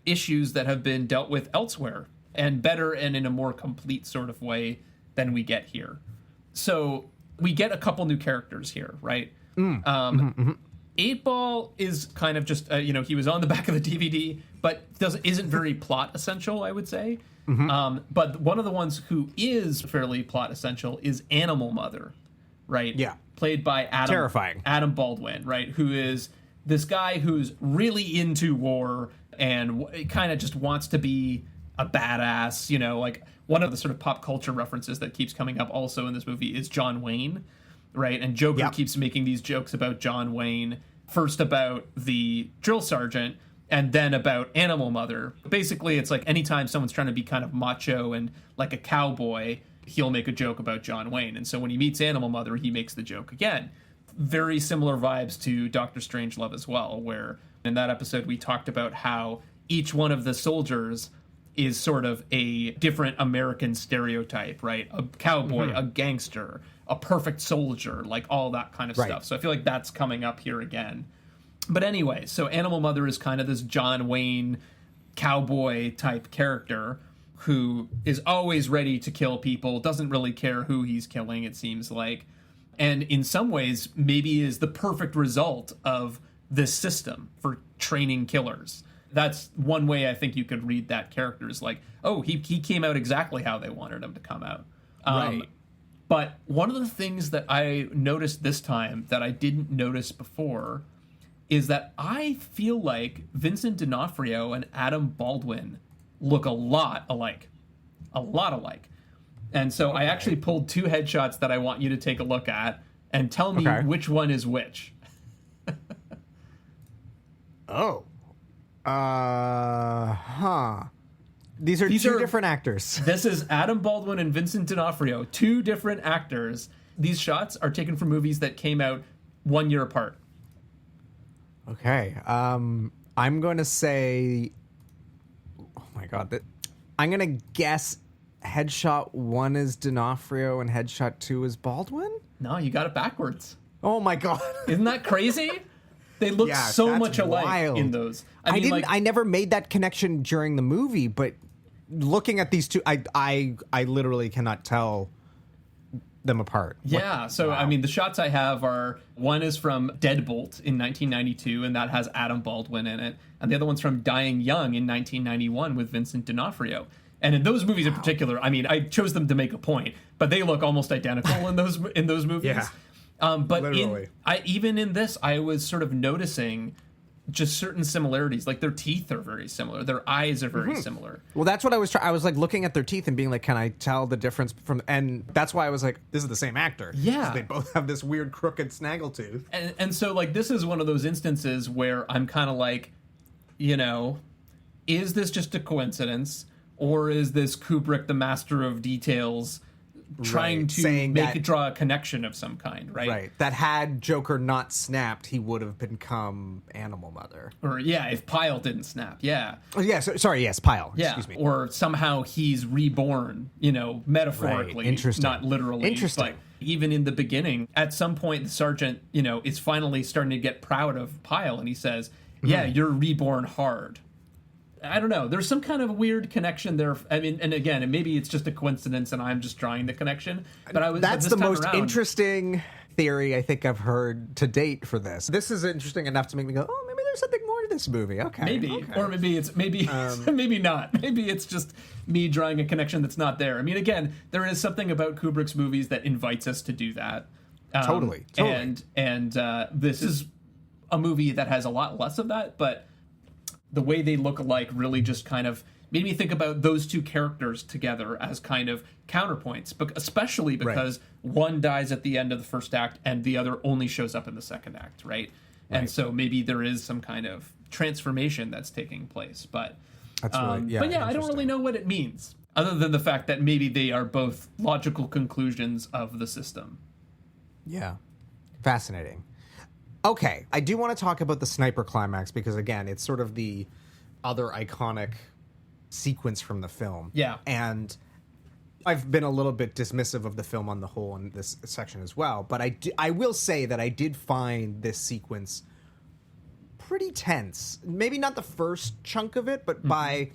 Speaker 4: issues that have been dealt with elsewhere, and better and in a more complete sort of way than we get here. So we get a couple new characters here, right? 8-Ball is kind of just, he was on the back of the DVD, but isn't very plot essential, I would say. But one of the ones who is fairly plot essential is Animal Mother, right?
Speaker 3: Yeah.
Speaker 4: Played by Adam Baldwin, right? Who is this guy who's really into war and kind of just wants to be a badass, like one of the sort of pop culture references that keeps coming up also in this movie is John Wayne, right? And Joker keeps making these jokes about John Wayne, first about the drill sergeant and then about Animal Mother. Basically, it's like anytime someone's trying to be kind of macho and like a cowboy, he'll make a joke about John Wayne. And so when he meets Animal Mother, he makes the joke again. Very similar vibes to Dr. Strangelove as well, where in that episode we talked about how each one of the soldiers is sort of a different American stereotype, right? A cowboy, a gangster, a perfect soldier, like all that kind of stuff. So I feel like that's coming up here again. But anyway, so Animal Mother is kind of this John Wayne cowboy type character who is always ready to kill people, doesn't really care who he's killing, it seems like. And in some ways, maybe is the perfect result of this system for training killers. That's one way I think you could read that character is like, oh, he came out exactly how they wanted him to come out.
Speaker 3: Right.
Speaker 4: But one of the things that I noticed this time that I didn't notice before is that I feel like Vincent D'Onofrio and Adam Baldwin look a lot alike. A lot alike. And so I actually pulled two headshots that I want you to take a look at and tell me which one is which.
Speaker 3: These are two different actors.
Speaker 4: This is Adam Baldwin and Vincent D'Onofrio, two different actors. These shots are taken from movies that came out 1 year apart.
Speaker 3: Okay. I'm going to say... Oh, my God. I'm going to guess headshot 1 is D'Onofrio and headshot 2 is Baldwin?
Speaker 4: No, you got it backwards.
Speaker 3: Oh, my God.
Speaker 4: Isn't that crazy? They look so much alike in those.
Speaker 3: I never made that connection during the movie, but looking at these two, I literally cannot tell them apart.
Speaker 4: Yeah, so wow. I mean, the shots I have are, one is from Deadbolt in 1992, and that has Adam Baldwin in it, and the other one's from Dying Young in 1991 with Vincent D'Onofrio. And in those movies in particular, I mean, I chose them to make a point, but they look almost identical in those movies.
Speaker 3: Yeah.
Speaker 4: But even in this, I was sort of noticing just certain similarities. Like their teeth are very similar. Their eyes are very similar.
Speaker 3: Well, that's what I was trying. I was like looking at their teeth and being like, can I tell the difference from, and that's why I was like, this is the same actor.
Speaker 4: Yeah.
Speaker 3: They both have this weird crooked snaggletooth.
Speaker 4: And so like, this is one of those instances where I'm kind of like, is this just a coincidence? Or is this Kubrick, the master of details, trying to draw a connection of some kind, right?
Speaker 3: Right. That had Joker not snapped, he would have become Animal Mother.
Speaker 4: Or, if Pyle didn't snap, yeah.
Speaker 3: Oh, yeah, yes, Pyle.
Speaker 4: Yeah.
Speaker 3: Excuse me.
Speaker 4: Or somehow he's reborn, metaphorically.
Speaker 3: Right. Interesting.
Speaker 4: Not literally.
Speaker 3: Interesting.
Speaker 4: But even in the beginning, at some point, the sergeant, is finally starting to get proud of Pyle, and he says, you're reborn hard. I don't know. There's some kind of weird connection there. I mean, and again, maybe it's just a coincidence and I'm just drawing the connection. But
Speaker 3: that's the most interesting theory I think I've heard to date for this. This is interesting enough to make me go, oh, maybe there's something more to this movie. Okay.
Speaker 4: Maybe. Or maybe it's maybe not. Maybe it's just me drawing a connection that's not there. I mean, again, there is something about Kubrick's movies that invites us to do that.
Speaker 3: Totally.
Speaker 4: And this is a movie that has a lot less of that, but the way they look alike really just kind of made me think about those two characters together as kind of counterpoints, but especially because one dies at the end of the first act and the other only shows up in the second act, right? And so maybe there is some kind of transformation that's taking place. But
Speaker 3: that's really,
Speaker 4: I don't really know what it means, other than the fact that maybe they are both logical conclusions of the system.
Speaker 3: Yeah. Fascinating. Okay, I do want to talk about the sniper climax because, again, it's sort of the other iconic sequence from the film.
Speaker 4: Yeah.
Speaker 3: And I've been a little bit dismissive of the film on the whole in this section as well, but I will say that I did find this sequence pretty tense. Maybe not the first chunk of it, but by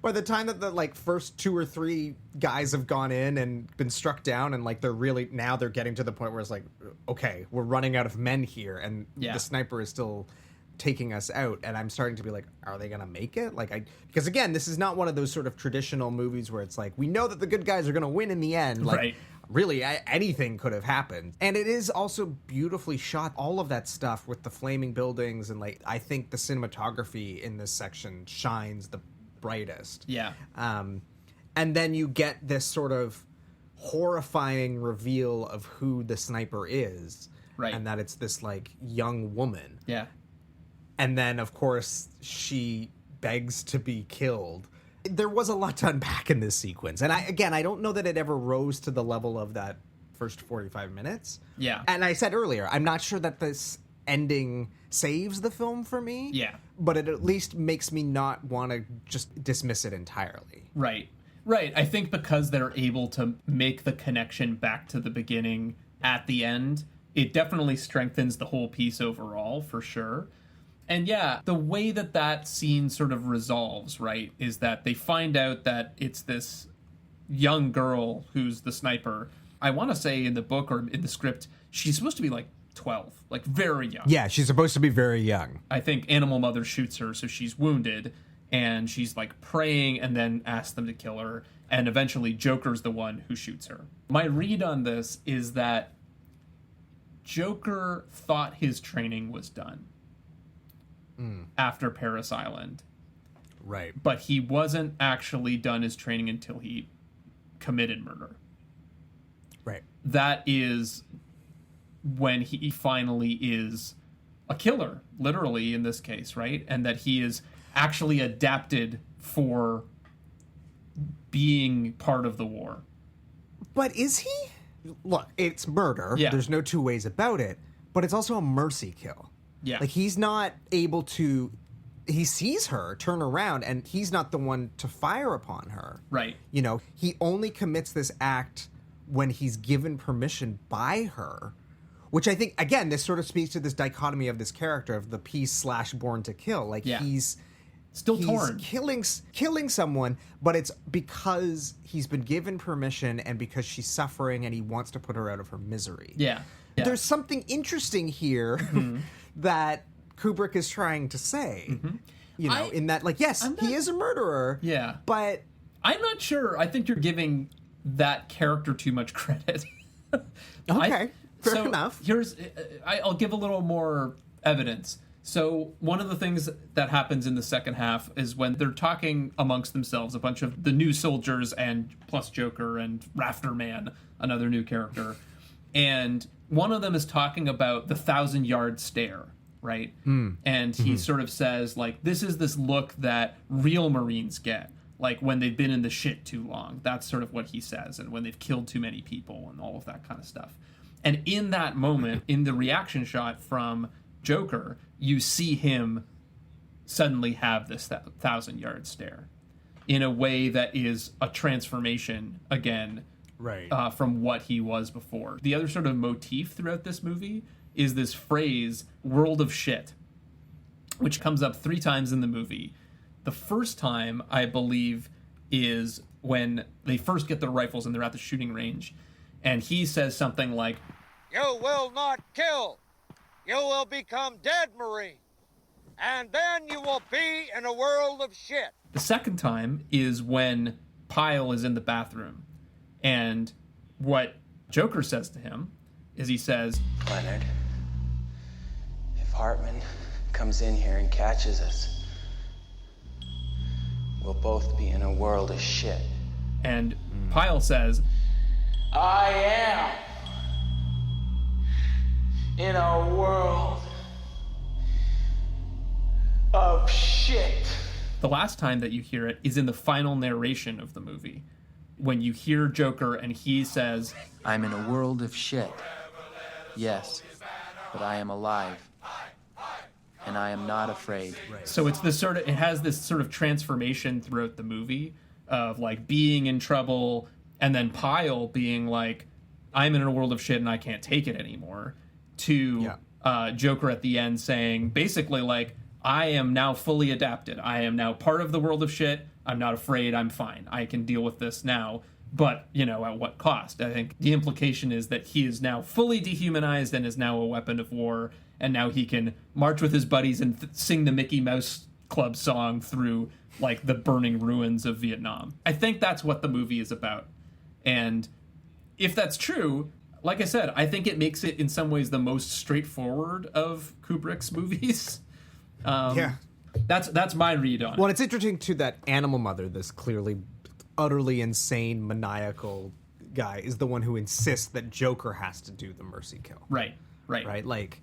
Speaker 3: the time that the like first 2 or 3 guys have gone in and been struck down, and like they're getting to the point where it's like, okay, we're running out of men here, and the sniper is still taking us out, and I'm starting to be like, are they gonna make it? Because again, this is not one of those sort of traditional movies where it's like, we know that the good guys are gonna win in the end. Like,
Speaker 4: right.
Speaker 3: Really, anything could have happened. And it is also beautifully shot, all of that stuff with the flaming buildings, and like, I think the cinematography in this section shines the brightest.
Speaker 4: Yeah.
Speaker 3: And then you get this sort of horrifying reveal of who the sniper is.
Speaker 4: Right.
Speaker 3: And that it's this like young woman.
Speaker 4: Yeah.
Speaker 3: And then, of course, she begs to be killed. There was a lot to unpack in this sequence. And I don't know that it ever rose to the level of that first 45 minutes.
Speaker 4: Yeah.
Speaker 3: And I said earlier, I'm not sure that this ending saves the film for me.
Speaker 4: Yeah.
Speaker 3: But it at least makes me not want to just dismiss it entirely.
Speaker 4: Right. Right. I think because they're able to make the connection back to the beginning at the end, it definitely strengthens the whole piece overall, for sure. And yeah, the way that scene sort of resolves, right, is that they find out that it's this young girl who's the sniper. I want to say in the book or in the script, she's supposed to be like 12, like very young.
Speaker 3: Yeah, she's supposed to be very young.
Speaker 4: I think Animal Mother shoots her, so she's wounded, and she's like praying and then asks them to kill her, and eventually Joker's the one who shoots her. My read on this is that Joker thought his training was done after Paris Island.
Speaker 3: Right.
Speaker 4: But he wasn't actually done his training until he committed murder.
Speaker 3: Right.
Speaker 4: That is when he finally is a killer, literally in this case, right? And that he is actually adapted for being part of the war. But is he?
Speaker 3: Look, it's murder.
Speaker 4: Yeah.
Speaker 3: There's no two ways about it. But it's also a mercy kill.
Speaker 4: Yeah.
Speaker 3: Like, he's not able to... He sees her turn around, and he's not the one to fire upon her.
Speaker 4: Right.
Speaker 3: You know, he only commits this act when he's given permission by her, which I think, again, this sort of speaks to this dichotomy of this character of the peace/born to kill. Like, he's
Speaker 4: torn.
Speaker 3: Killing someone, but it's because he's been given permission and because she's suffering and he wants to put her out of her misery.
Speaker 4: Yeah.
Speaker 3: There's something interesting here that Kubrick is trying to say, you know, in that, like, yes, he is a murderer.
Speaker 4: Yeah.
Speaker 3: But
Speaker 4: I'm not sure. I think you're giving that character too much credit.
Speaker 3: Okay. Fair enough.
Speaker 4: I'll give a little more evidence. So one of the things that happens in the second half is when they're talking amongst themselves, a bunch of the new soldiers and plus Joker and Rafter Man, another new character. And one of them is talking about the 1,000-yard stare, right? And he sort of says, like, this is this look that real Marines get, like when they've been in the shit too long. That's sort of what he says, and when they've killed too many people and all of that kind of stuff. And in that moment, in the reaction shot from Joker, you see him suddenly have this 1,000-yard stare in a way that is a transformation, again,
Speaker 3: right,
Speaker 4: from what he was before. The other sort of motif throughout this movie is this phrase, world of shit, which comes up 3 times in the movie. The first time, I believe, is when they first get their rifles and they're at the shooting range, and he says something like,
Speaker 6: "You will not kill. You will become dead, Marine. And then you will be in a world of shit."
Speaker 4: The second time is when Pyle is in the bathroom. And what Joker says to him is he says,
Speaker 11: "Leonard, if Hartman comes in here and catches us, we'll both be in a world of shit."
Speaker 4: And Pyle says,
Speaker 10: "I am in a world of shit."
Speaker 4: The last time that you hear it is in the final narration of the movie, when you hear Joker and he says,
Speaker 11: "I'm in a world of shit. Yes, but I am alive." and I am not afraid.
Speaker 4: So it's this sort of, it has this sort of transformation throughout the movie of like being in trouble, and then Pyle being like, I'm in a world of shit and I can't take it anymore, to Joker at the end saying basically like, I am now fully adapted. I am now part of the world of shit. I'm not afraid. I'm fine. I can deal with this now. But, you know, at what cost? I think the implication is that he is now fully dehumanized and is now a weapon of war. And now he can march with his buddies and sing the Mickey Mouse Club song through, like, the burning ruins of Vietnam. I think that's what the movie is about. And if that's true, like I said, I think it makes it in some ways the most straightforward of Kubrick's movies. That's my read on it.
Speaker 3: Well, it's interesting too that Animal Mother, this clearly utterly insane maniacal guy, is the one who insists that Joker has to do the mercy kill.
Speaker 4: Right.
Speaker 3: Like,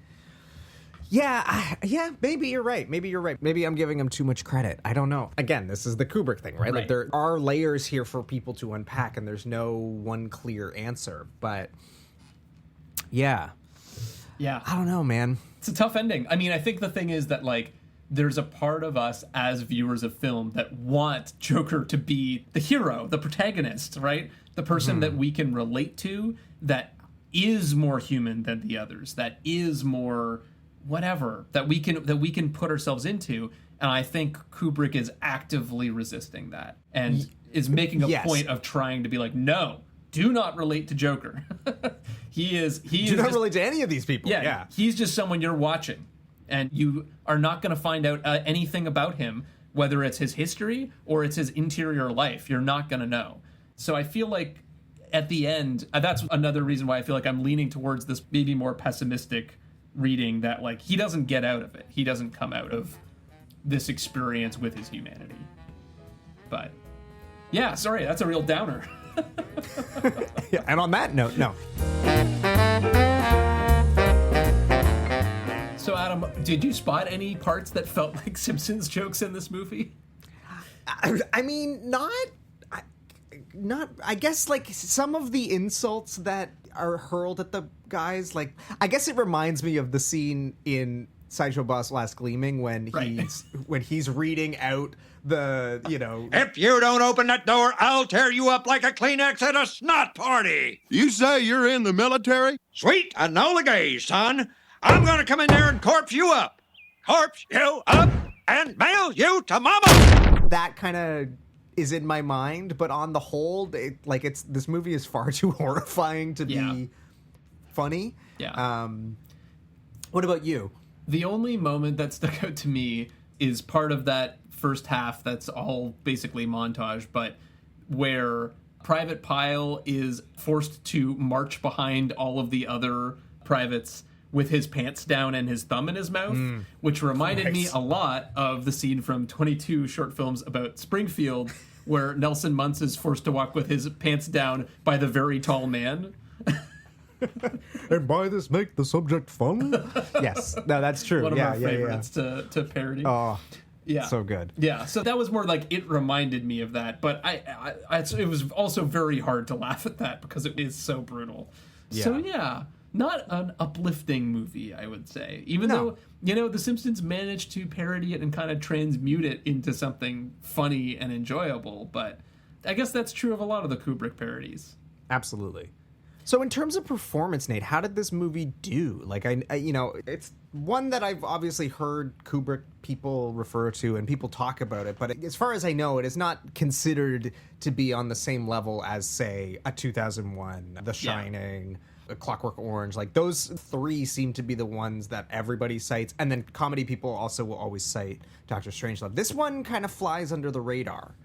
Speaker 3: maybe you're right. Maybe I'm giving him too much credit. I don't know. Again, this is the Kubrick thing, right? Like, there are layers here for people to unpack, and there's no one clear answer. But yeah, I don't know, man.
Speaker 4: It's a tough ending. I mean, I think the thing is that, like, there's a part of us as viewers of film that want Joker to be the hero, the protagonist, right? The person that we can relate to, that is more human than the others, that is more whatever, that we can put ourselves into. And I think Kubrick is actively resisting that and is making a point of trying to be like, no, do not relate to Joker. He is
Speaker 3: not relate to any of these people. Yeah.
Speaker 4: He's just someone you're watching, and you are not going to find out anything about him, whether it's his history or it's his interior life. You're not going to know. So I feel like at the end, that's another reason why I feel like I'm leaning towards this maybe more pessimistic reading, that like he doesn't get out of it. He doesn't come out of this experience with his humanity. But yeah, sorry, that's a real downer.
Speaker 3: And on that note, no.
Speaker 4: So Adam, did you spot any parts that felt like Simpsons jokes in this movie?
Speaker 3: I mean, not. I guess like some of the insults that are hurled at the guys, like I guess it reminds me of the scene in Sideshow Boss Last Gleaming when he's reading out the, you know,
Speaker 6: if you don't open that door, I'll tear you up like a Kleenex at a snot party.
Speaker 12: You say you're in the military?
Speaker 6: Sweet Enola Gay, son. I'm gonna come in there and corpse you up, and mail you to mama.
Speaker 3: That kind of is in my mind, but on the whole, this movie is far too horrifying to be funny.
Speaker 4: Yeah.
Speaker 3: What about you?
Speaker 4: The only moment that stuck out to me is part of that first half that's all basically montage, but where Private Pyle is forced to march behind all of the other privates with his pants down and his thumb in his mouth, which reminded me a lot of the scene from 22 short films about Springfield, where Nelson Muntz is forced to walk with his pants down by the very tall man.
Speaker 3: And by this make the subject fun? Yes, no, that's true.
Speaker 4: One of our favorites to parody.
Speaker 3: Oh,
Speaker 4: yeah,
Speaker 3: so good.
Speaker 4: Yeah, so that was more like it reminded me of that, but it was also very hard to laugh at that because it is so brutal. Yeah. So yeah, not an uplifting movie, I would say. Even though, you know, The Simpsons managed to parody it and kind of transmute it into something funny and enjoyable, but I guess that's true of a lot of the Kubrick parodies.
Speaker 3: Absolutely. So in terms of performance, Nate, how did this movie do? Like, I you know, it's one that I've obviously heard Kubrick people refer to and people talk about it, but as far as I know, it is not considered to be on the same level as, say, a 2001, The Shining, A Clockwork Orange. Like, those three seem to be the ones that everybody cites, and then comedy people also will always cite Dr. Strangelove. This one kind of flies under the radar.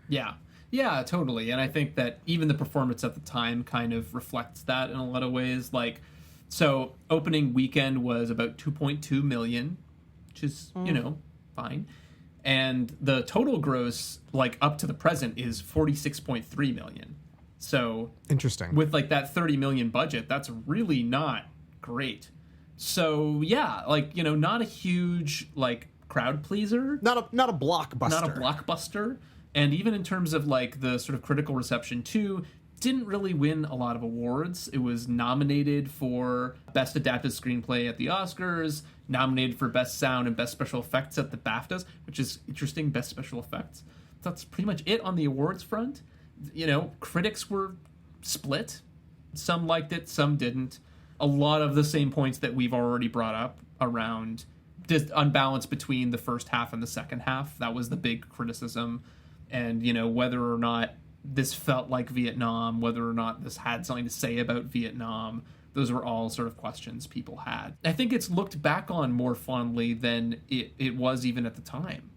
Speaker 4: Yeah, totally. And I think that even the performance at the time kind of reflects that in a lot of ways. Like, so opening weekend was about 2.2 million, which is, you know, fine. And the total gross, like, up to the present is 46.3 million. So
Speaker 3: interesting. With
Speaker 4: like that 30 million budget, that's really not great. So yeah, like, you know, not a huge like crowd pleaser.
Speaker 3: Not a blockbuster.
Speaker 4: Not a blockbuster. And even in terms of like the sort of critical reception too, didn't really win a lot of awards. It was nominated for Best Adapted Screenplay at the Oscars. nominated for Best Sound and Best Special Effects at the BAFTAs, which is interesting, Best Special Effects. That's pretty much it on the awards front. You know, critics were split. Some liked it, some didn't. A lot of the same points that we've already brought up around unbalance between the first half and the second half. That was the big criticism. And, you know, whether or not this felt like Vietnam, whether or not this had something to say about Vietnam, those were all sort of questions people had. I think it's looked back on more fondly than it was even at the time.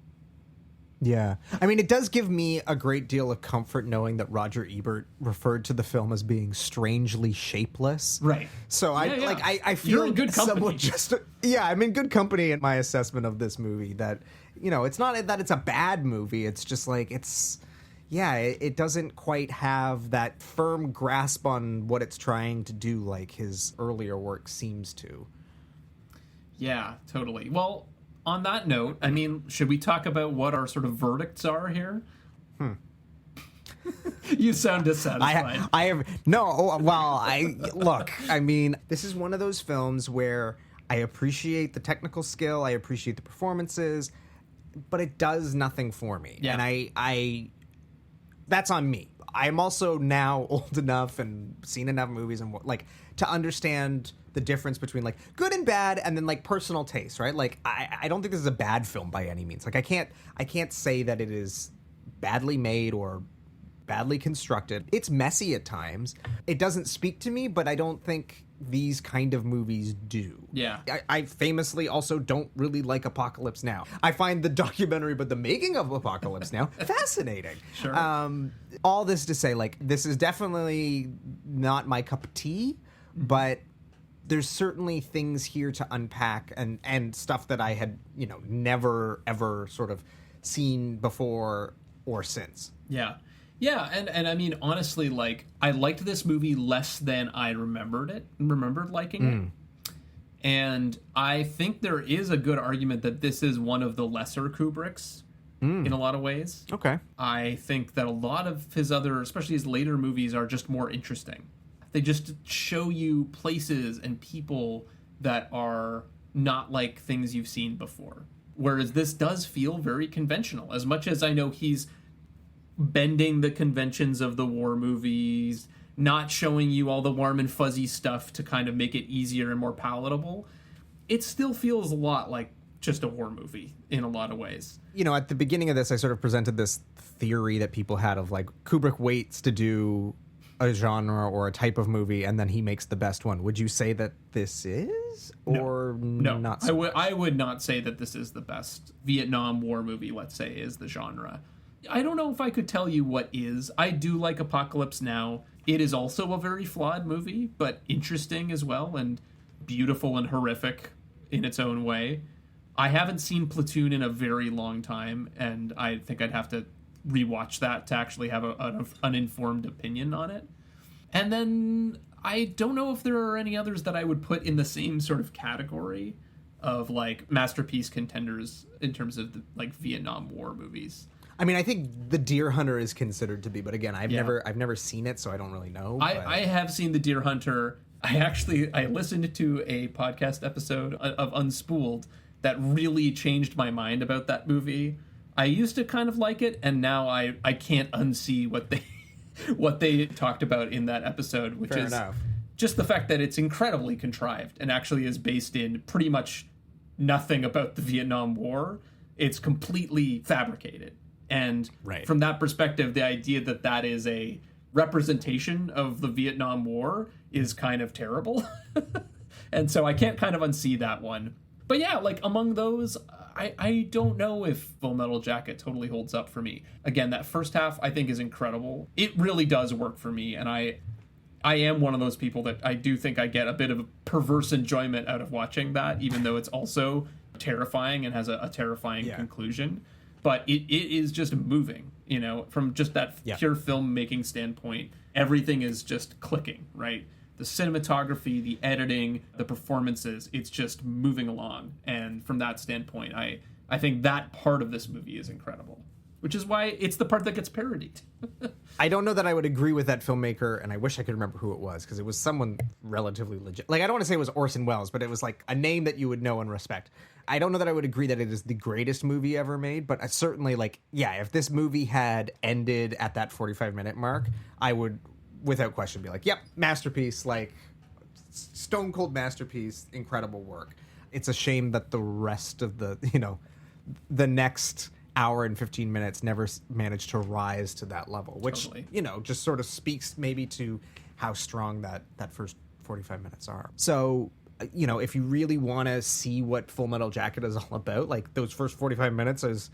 Speaker 3: Yeah. I mean, it does give me a great deal of comfort knowing that Roger Ebert referred to the film as being strangely shapeless.
Speaker 4: Right.
Speaker 3: So I feel
Speaker 4: you're in good company.
Speaker 3: I'm in good company in my assessment of this movie, that, you know, it's not that it's a bad movie. It's just like, it doesn't quite have that firm grasp on what it's trying to do like his earlier work seems to.
Speaker 4: Yeah, totally. Well, on that note, I mean, should we talk about what our sort of verdicts are here? You sound dissatisfied.
Speaker 3: Look, I mean, this is one of those films where I appreciate the technical skill, I appreciate the performances, but it does nothing for me.
Speaker 4: Yeah.
Speaker 3: And I that's on me. I'm also now old enough and seen enough movies and like to understand the difference between like good and bad and then like personal taste, right? Like I don't think this is a bad film by any means. Like I can't say that it is badly made or badly constructed. It's messy at times. It doesn't speak to me, but I don't think these kind of movies do.
Speaker 4: Yeah.
Speaker 3: I famously also don't really like Apocalypse Now. I find the documentary about the making of Apocalypse Now fascinating.
Speaker 4: Sure.
Speaker 3: All this to say, like, this is definitely not my cup of tea, but there's certainly things here to unpack and stuff that I had, you know, never ever sort of seen before or since.
Speaker 4: Yeah. Yeah, and I mean, honestly, like, I liked this movie less than I remembered liking it. And I think there is a good argument that this is one of the lesser Kubricks in a lot of ways.
Speaker 3: Okay.
Speaker 4: I think that a lot of his other, especially his later movies, are just more interesting. They just show you places and people that are not like things you've seen before. Whereas this does feel very conventional. As much as I know he's bending the conventions of the war movies, not showing you all the warm and fuzzy stuff to kind of make it easier and more palatable, it still feels a lot like just a war movie in a lot of ways.
Speaker 3: You know, at the beginning of this, I sort of presented this theory that people had of like Kubrick waits to do a genre or a type of movie and then he makes the best one. Would you say that this is or
Speaker 4: no.
Speaker 3: Not so much?
Speaker 4: I would not say that this is the best Vietnam War movie, let's say, is the genre. I don't know if I could tell you what is. I do like Apocalypse Now. It is also a very flawed movie, but interesting as well and beautiful and horrific in its own way. I haven't seen Platoon in a very long time, and I think I'd have to rewatch that to actually have an uninformed opinion on it. And then I don't know if there are any others that I would put in the same sort of category of like masterpiece contenders in terms of the, like Vietnam War movies.
Speaker 3: I mean, I think The Deer Hunter is considered to be, but again, I've never seen it, so I don't really know.
Speaker 4: I have seen The Deer Hunter. I listened to a podcast episode of Unspooled that really changed my mind about that movie. I used to kind of like it, and now I can't unsee what they talked about in that episode, which
Speaker 3: Fair
Speaker 4: is
Speaker 3: enough.
Speaker 4: Just the fact that it's incredibly contrived and actually is based in pretty much nothing about the Vietnam War. It's completely fabricated. And from that perspective, the idea that that is a representation of the Vietnam War is kind of terrible. And so I can't kind of unsee that one. But yeah, like among those, I don't know if Full Metal Jacket totally holds up for me. Again, that first half I think is incredible. It really does work for me. And I am one of those people that I do think I get a bit of a perverse enjoyment out of watching that, even though it's also terrifying and has a terrifying conclusion. But it is just moving, you know, from just that pure filmmaking standpoint. Everything is just clicking, right? The cinematography, the editing, the performances, it's just moving along. And from that standpoint, I think that part of this movie is incredible. which is why it's the part that gets parodied.
Speaker 3: I don't know that I would agree with that filmmaker, and I wish I could remember who it was, because it was someone relatively legit. Like, I don't want to say it was Orson Welles, but it was like a name that you would know and respect. I don't know that I would agree that it is the greatest movie ever made, but I certainly, like, yeah, if this movie had ended at that 45-minute mark, I would, without question, be like, yep, masterpiece, like, stone cold masterpiece, incredible work. It's a shame that the rest of the, the next hour and 15 minutes never managed to rise to that level, which,
Speaker 4: totally.
Speaker 3: Just sort of speaks maybe to how strong that first 45 minutes are. So, if you really want to see what Full Metal Jacket is all about, like, those first 45 minutes is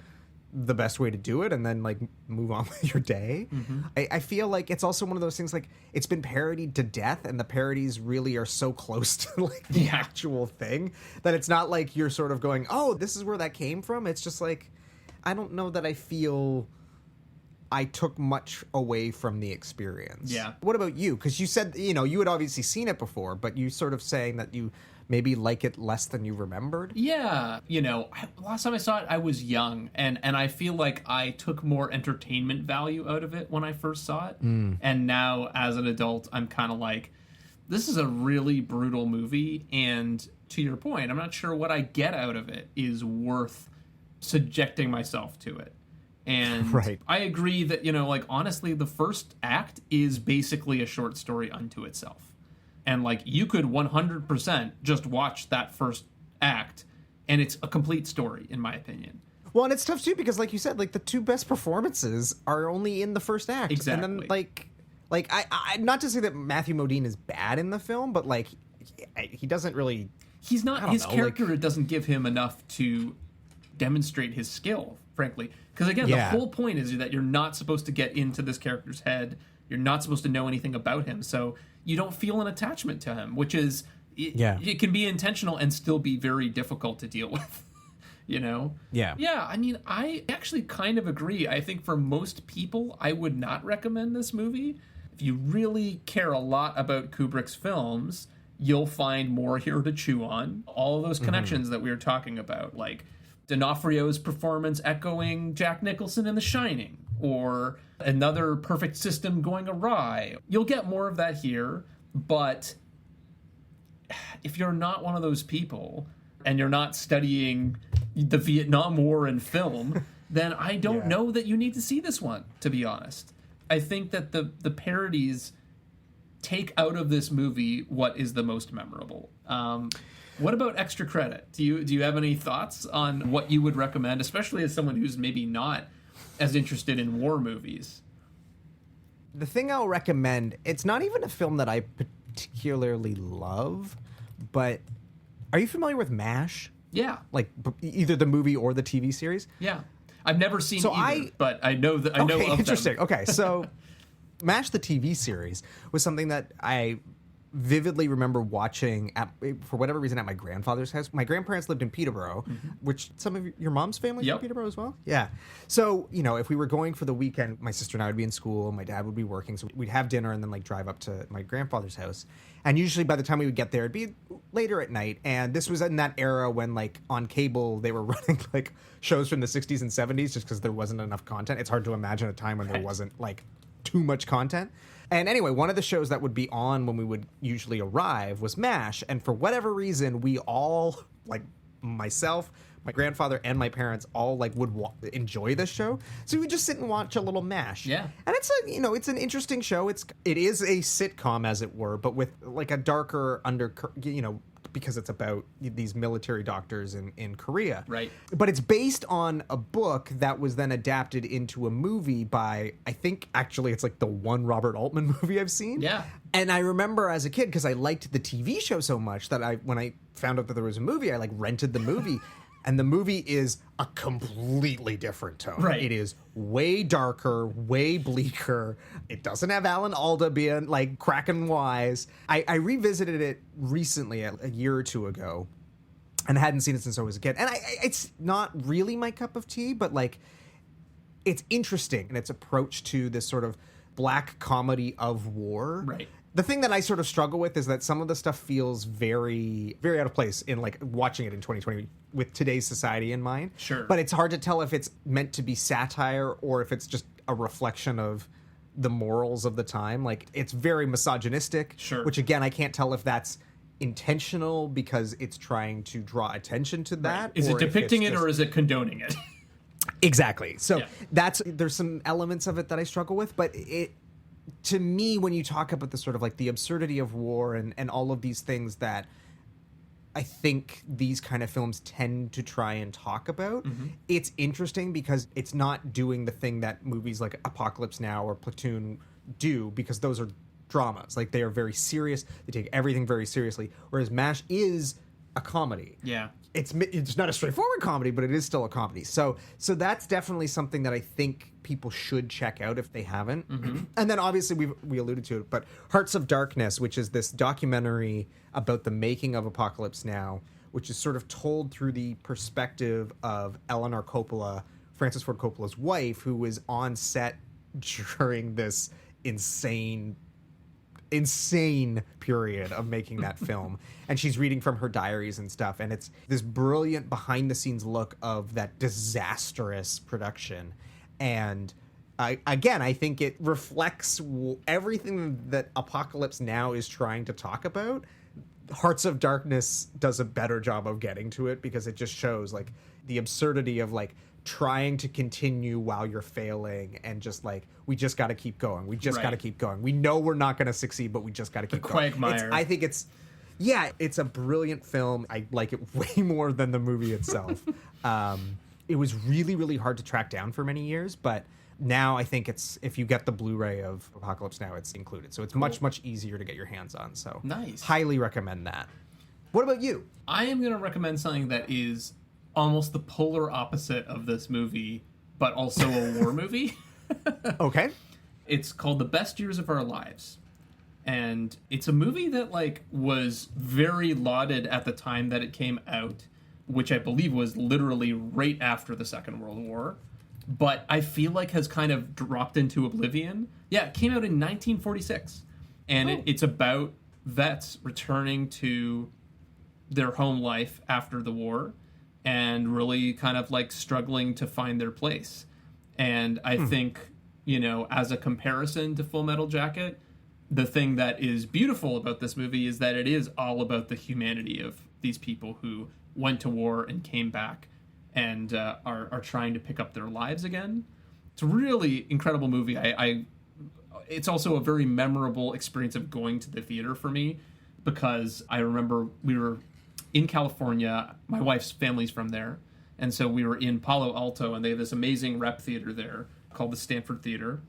Speaker 3: the best way to do it, and then, like, move on with your day. Mm-hmm. I feel like it's also one of those things, like, it's been parodied to death, and the parodies really are so close to, like, the actual thing that it's not like you're sort of going, oh, this is where that came from. It's just like, I don't know that I feel I took much away from the experience.
Speaker 4: Yeah.
Speaker 3: What about you? Because you said, you had obviously seen it before, but you sort of saying that you maybe like it less than you remembered.
Speaker 4: Yeah. Last time I saw it, I was young, and I feel like I took more entertainment value out of it when I first saw it. And now, as an adult, I'm kind of like, this is a really brutal movie, and to your point, I'm not sure what I get out of it is worth subjecting myself to it. And
Speaker 3: right.
Speaker 4: I agree that, honestly, the first act is basically a short story unto itself. And, like, you could 100% just watch that first act, and it's a complete story, in my opinion.
Speaker 3: Well, and it's tough, too, because, like you said, like, the two best performances are only in the first act.
Speaker 4: Exactly.
Speaker 3: And then, like I not to say that Matthew Modine is bad in the film, but, like, he doesn't really...
Speaker 4: He's not... His character doesn't give him enough to demonstrate his skill, frankly. Because, again, the whole point is that you're not supposed to get into this character's head. You're not supposed to know anything about him. So you don't feel an attachment to him, which is... It can be intentional and still be very difficult to deal with. Yeah. Yeah, I mean, I actually kind of agree. I think for most people, I would not recommend this movie. If you really care a lot about Kubrick's films, you'll find more here to chew on. All of those connections that we were talking about, like D'Onofrio's performance echoing Jack Nicholson in The Shining, or another perfect system going awry. You'll get more of that here, but if you're not one of those people and you're not studying the Vietnam War in film, then I don't know that you need to see this one, to be honest. I think that the parodies take out of this movie what is the most memorable. What about extra credit? Do you have any thoughts on what you would recommend, especially as someone who's maybe not as interested in war movies?
Speaker 3: The thing I'll recommend, it's not even a film that I particularly love, but are you familiar with MASH?
Speaker 4: Yeah.
Speaker 3: Like either the movie or the TV series?
Speaker 4: Yeah. I've never seen either, but I know that I know of
Speaker 3: interesting.
Speaker 4: them.
Speaker 3: Okay, so MASH the TV series was something that I vividly remember watching for whatever reason at my grandfather's house. My grandparents lived in Peterborough, which some of your mom's family from Peterborough as well? Yeah. So, if we were going for the weekend, my sister and I would be in school, my dad would be working, so we'd have dinner and then drive up to my grandfather's house. And usually by the time we would get there, it'd be later at night. And this was in that era when, on cable, they were running, shows from the 60s and 70s just because there wasn't enough content. It's hard to imagine a time when there wasn't, too much content. And anyway, one of the shows that would be on when we would usually arrive was MASH. And for whatever reason, we all, myself, my grandfather, and my parents all, would enjoy this show. So we would just sit and watch a little MASH.
Speaker 4: Yeah.
Speaker 3: And it's it's an interesting show. It is a sitcom, as it were, but with, a darker because it's about these military doctors in Korea.
Speaker 4: Right.
Speaker 3: But it's based on a book that was then adapted into a movie by, I think, actually, it's the one Robert Altman movie I've seen.
Speaker 4: Yeah.
Speaker 3: And I remember as a kid, because I liked the TV show so much, that when I found out that there was a movie, I, rented the movie. And the movie is a completely different tone.
Speaker 4: Right.
Speaker 3: It is way darker, way bleaker. It doesn't have Alan Alda being cracking wise. I revisited it recently, a year or two ago, and I hadn't seen it since I was a kid. And it's not really my cup of tea, but it's interesting in its approach to this sort of black comedy of war.
Speaker 4: Right.
Speaker 3: The thing that I sort of struggle with is that some of the stuff feels very, very out of place in like watching it in 2020 with today's society in mind.
Speaker 4: Sure.
Speaker 3: But it's hard to tell if it's meant to be satire or if it's just a reflection of the morals of the time. Like, it's very misogynistic.
Speaker 4: Sure.
Speaker 3: Which, again, I can't tell if that's intentional because it's trying to draw attention to that.
Speaker 4: Right. Is it depicting it or is it condoning it?
Speaker 3: Exactly. So there's some elements of it that I struggle with, but to me, when you talk about the sort of like the absurdity of war and all of these things that I think these kind of films tend to try and talk about, it's interesting because it's not doing the thing that movies like Apocalypse Now or Platoon do, because those are dramas. Like, they are very serious. They take everything very seriously. Whereas MASH is a comedy.
Speaker 4: Yeah.
Speaker 3: It's not a straightforward comedy, but it is still a comedy. So that's definitely something that I think people should check out if they haven't. And then obviously we alluded to it, but Hearts of Darkness, which is this documentary about the making of Apocalypse Now, which is sort of told through the perspective of Eleanor Coppola, Francis Ford Coppola's wife, who was on set during this insane period of making that film. And she's reading from her diaries and stuff, and it's this brilliant behind the scenes look of that disastrous production. And I think it reflects everything that Apocalypse Now is trying to talk about. Hearts of Darkness does a better job of getting to it because it just shows like the absurdity of like trying to continue while you're failing, and just like, we just got to keep going. We just got to keep going. We know we're not going to succeed, but we just got to keep going.
Speaker 4: Quagmire.
Speaker 3: I think it's a brilliant film. I like it way more than the movie itself. It was really, really hard to track down for many years, but now I think if you get the Blu-ray of Apocalypse Now, it's included. So it's much, much easier to get your hands on. So
Speaker 4: nice.
Speaker 3: Highly recommend that. What about you?
Speaker 4: I am going to recommend something that is almost the polar opposite of this movie, but also a war movie.
Speaker 3: Okay.
Speaker 4: It's called The Best Years of Our Lives. And it's a movie that like was very lauded at the time that it came out, which I believe was literally right after the Second World War, but I feel like has kind of dropped into oblivion. Yeah, it came out in 1946, and it's about vets returning to their home life after the war and really kind of like struggling to find their place. And I think, as a comparison to Full Metal Jacket, the thing that is beautiful about this movie is that it is all about the humanity of these people who went to war and came back and are trying to pick up their lives again. It's a really incredible movie. It's also a very memorable experience of going to the theater for me, because I remember we were in California. My wife's family's from there, and so we were in Palo Alto, and they have this amazing rep theater there called the Stanford Theater,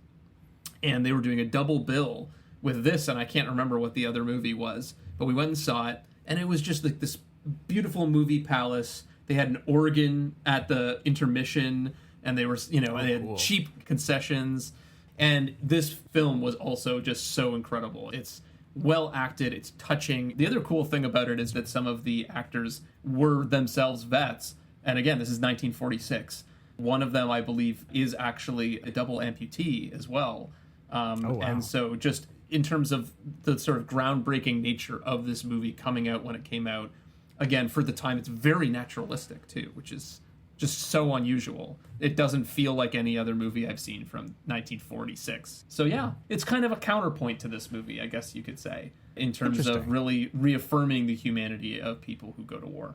Speaker 4: and they were doing a double bill with this, and I can't remember what the other movie was, but we went and saw it, and it was just like this beautiful movie palace. They had an organ at the intermission, and they were, and they had cheap concessions, and this film was also just so incredible. It's well acted, it's touching. The other cool thing about it is that some of the actors were themselves vets, and again, this is 1946. One of them, I believe, is actually a double amputee as well. And so just in terms of the sort of groundbreaking nature of this movie coming out when it came out, again, for the time, it's very naturalistic too, which is just so unusual. It doesn't feel like any other movie I've seen from 1946. So yeah, it's kind of a counterpoint to this movie, I guess you could say, in terms of really reaffirming the humanity of people who go to war.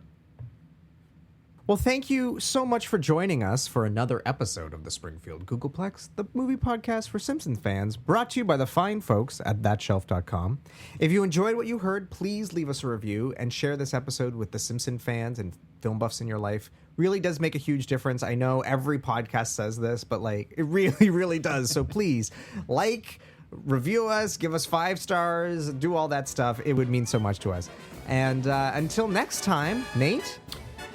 Speaker 3: Well, thank you so much for joining us for another episode of the Springfield Googleplex, the movie podcast for Simpsons fans, brought to you by the fine folks at thatshelf.com. If you enjoyed what you heard, please leave us a review and share this episode with the Simpson fans and film buffs in your life. Really does make a huge difference. I know every podcast says this, but like, it really, really does. So please, review us, give us 5 stars, do all that stuff. It would mean so much to us. And until next time, Nate...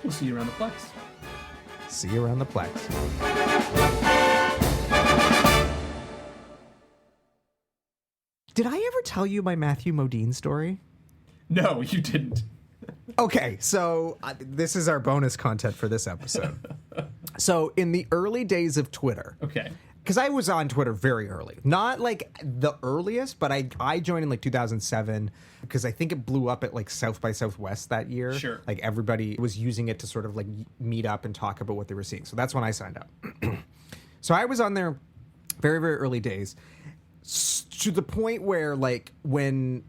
Speaker 4: We'll see you around the Plex.
Speaker 3: See you around the Plex. Did I ever tell you my Matthew Modine story?
Speaker 4: No, you didn't.
Speaker 3: Okay, so this is our bonus content for this episode. So in the early days of Twitter, because I was on Twitter very early. Not like the earliest, but I joined in like 2007 because I think it blew up at like South by Southwest that year.
Speaker 4: Sure.
Speaker 3: Like everybody was using it to sort of like meet up and talk about what they were seeing. So that's when I signed up. So I was on there very, very early days, to the point where like when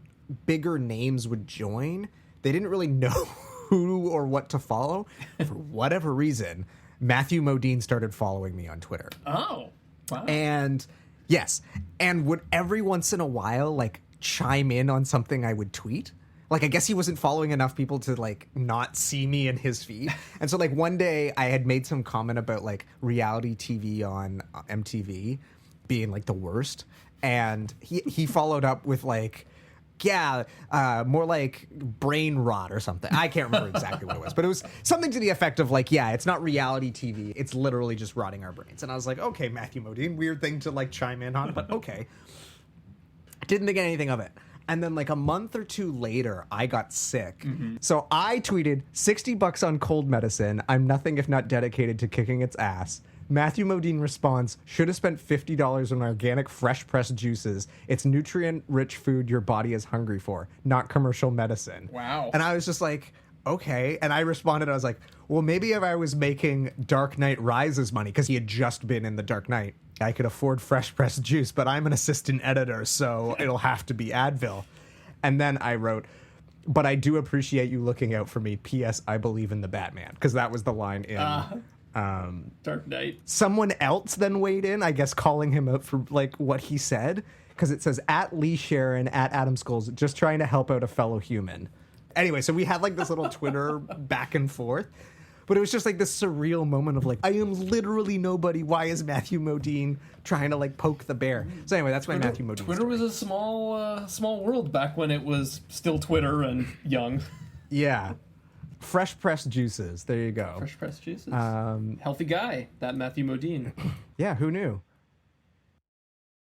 Speaker 3: bigger names would join, they didn't really know who or what to follow. For whatever reason, Matthew Modine started following me on Twitter.
Speaker 4: Oh. Wow.
Speaker 3: And yes, and would every once in a while like chime in on something I would tweet. Like, I guess he wasn't following enough people to like not see me in his feed. And so like one day I had made some comment about like reality TV on MTV being like the worst, and he followed up with like, yeah, more like brain rot or something. I can't remember exactly what it was, but it was something to the effect of like, yeah, it's not reality TV. It's literally just rotting our brains. And I was like, okay, Matthew Modine, weird thing to like chime in on, but okay. Didn't think anything of it. And then like a month or two later, I got sick. So I tweeted, $60 on cold medicine. I'm nothing if not dedicated to kicking its ass. Matthew Modine responds, should have spent $50 on organic fresh pressed juices. It's nutrient-rich food your body is hungry for, not commercial medicine.
Speaker 4: Wow.
Speaker 3: And I was just like, okay. And I responded, I was like, well, maybe if I was making Dark Knight Rises money, because he had just been in The Dark Knight, I could afford fresh pressed juice, but I'm an assistant editor, so it'll have to be Advil. And then I wrote, but I do appreciate you looking out for me. P.S. I believe in the Batman, because that was the line in...
Speaker 4: Dark Knight.
Speaker 3: Someone else then weighed in, I guess, calling him out for like what he said, because it says at Lee Sharon, at Adam Scholes, just trying to help out a fellow human. Anyway, so we had like this little Twitter back and forth, but it was just like this surreal moment of like, I am literally nobody. Why is Matthew Modine trying to like poke the bear? So anyway, that's my Matthew Modine.
Speaker 4: Twitter was a small world back when it was still Twitter and young.
Speaker 3: Yeah. Fresh pressed juices. There you go.
Speaker 4: Fresh pressed juices. Healthy guy, that Matthew Modine.
Speaker 3: Yeah, who knew?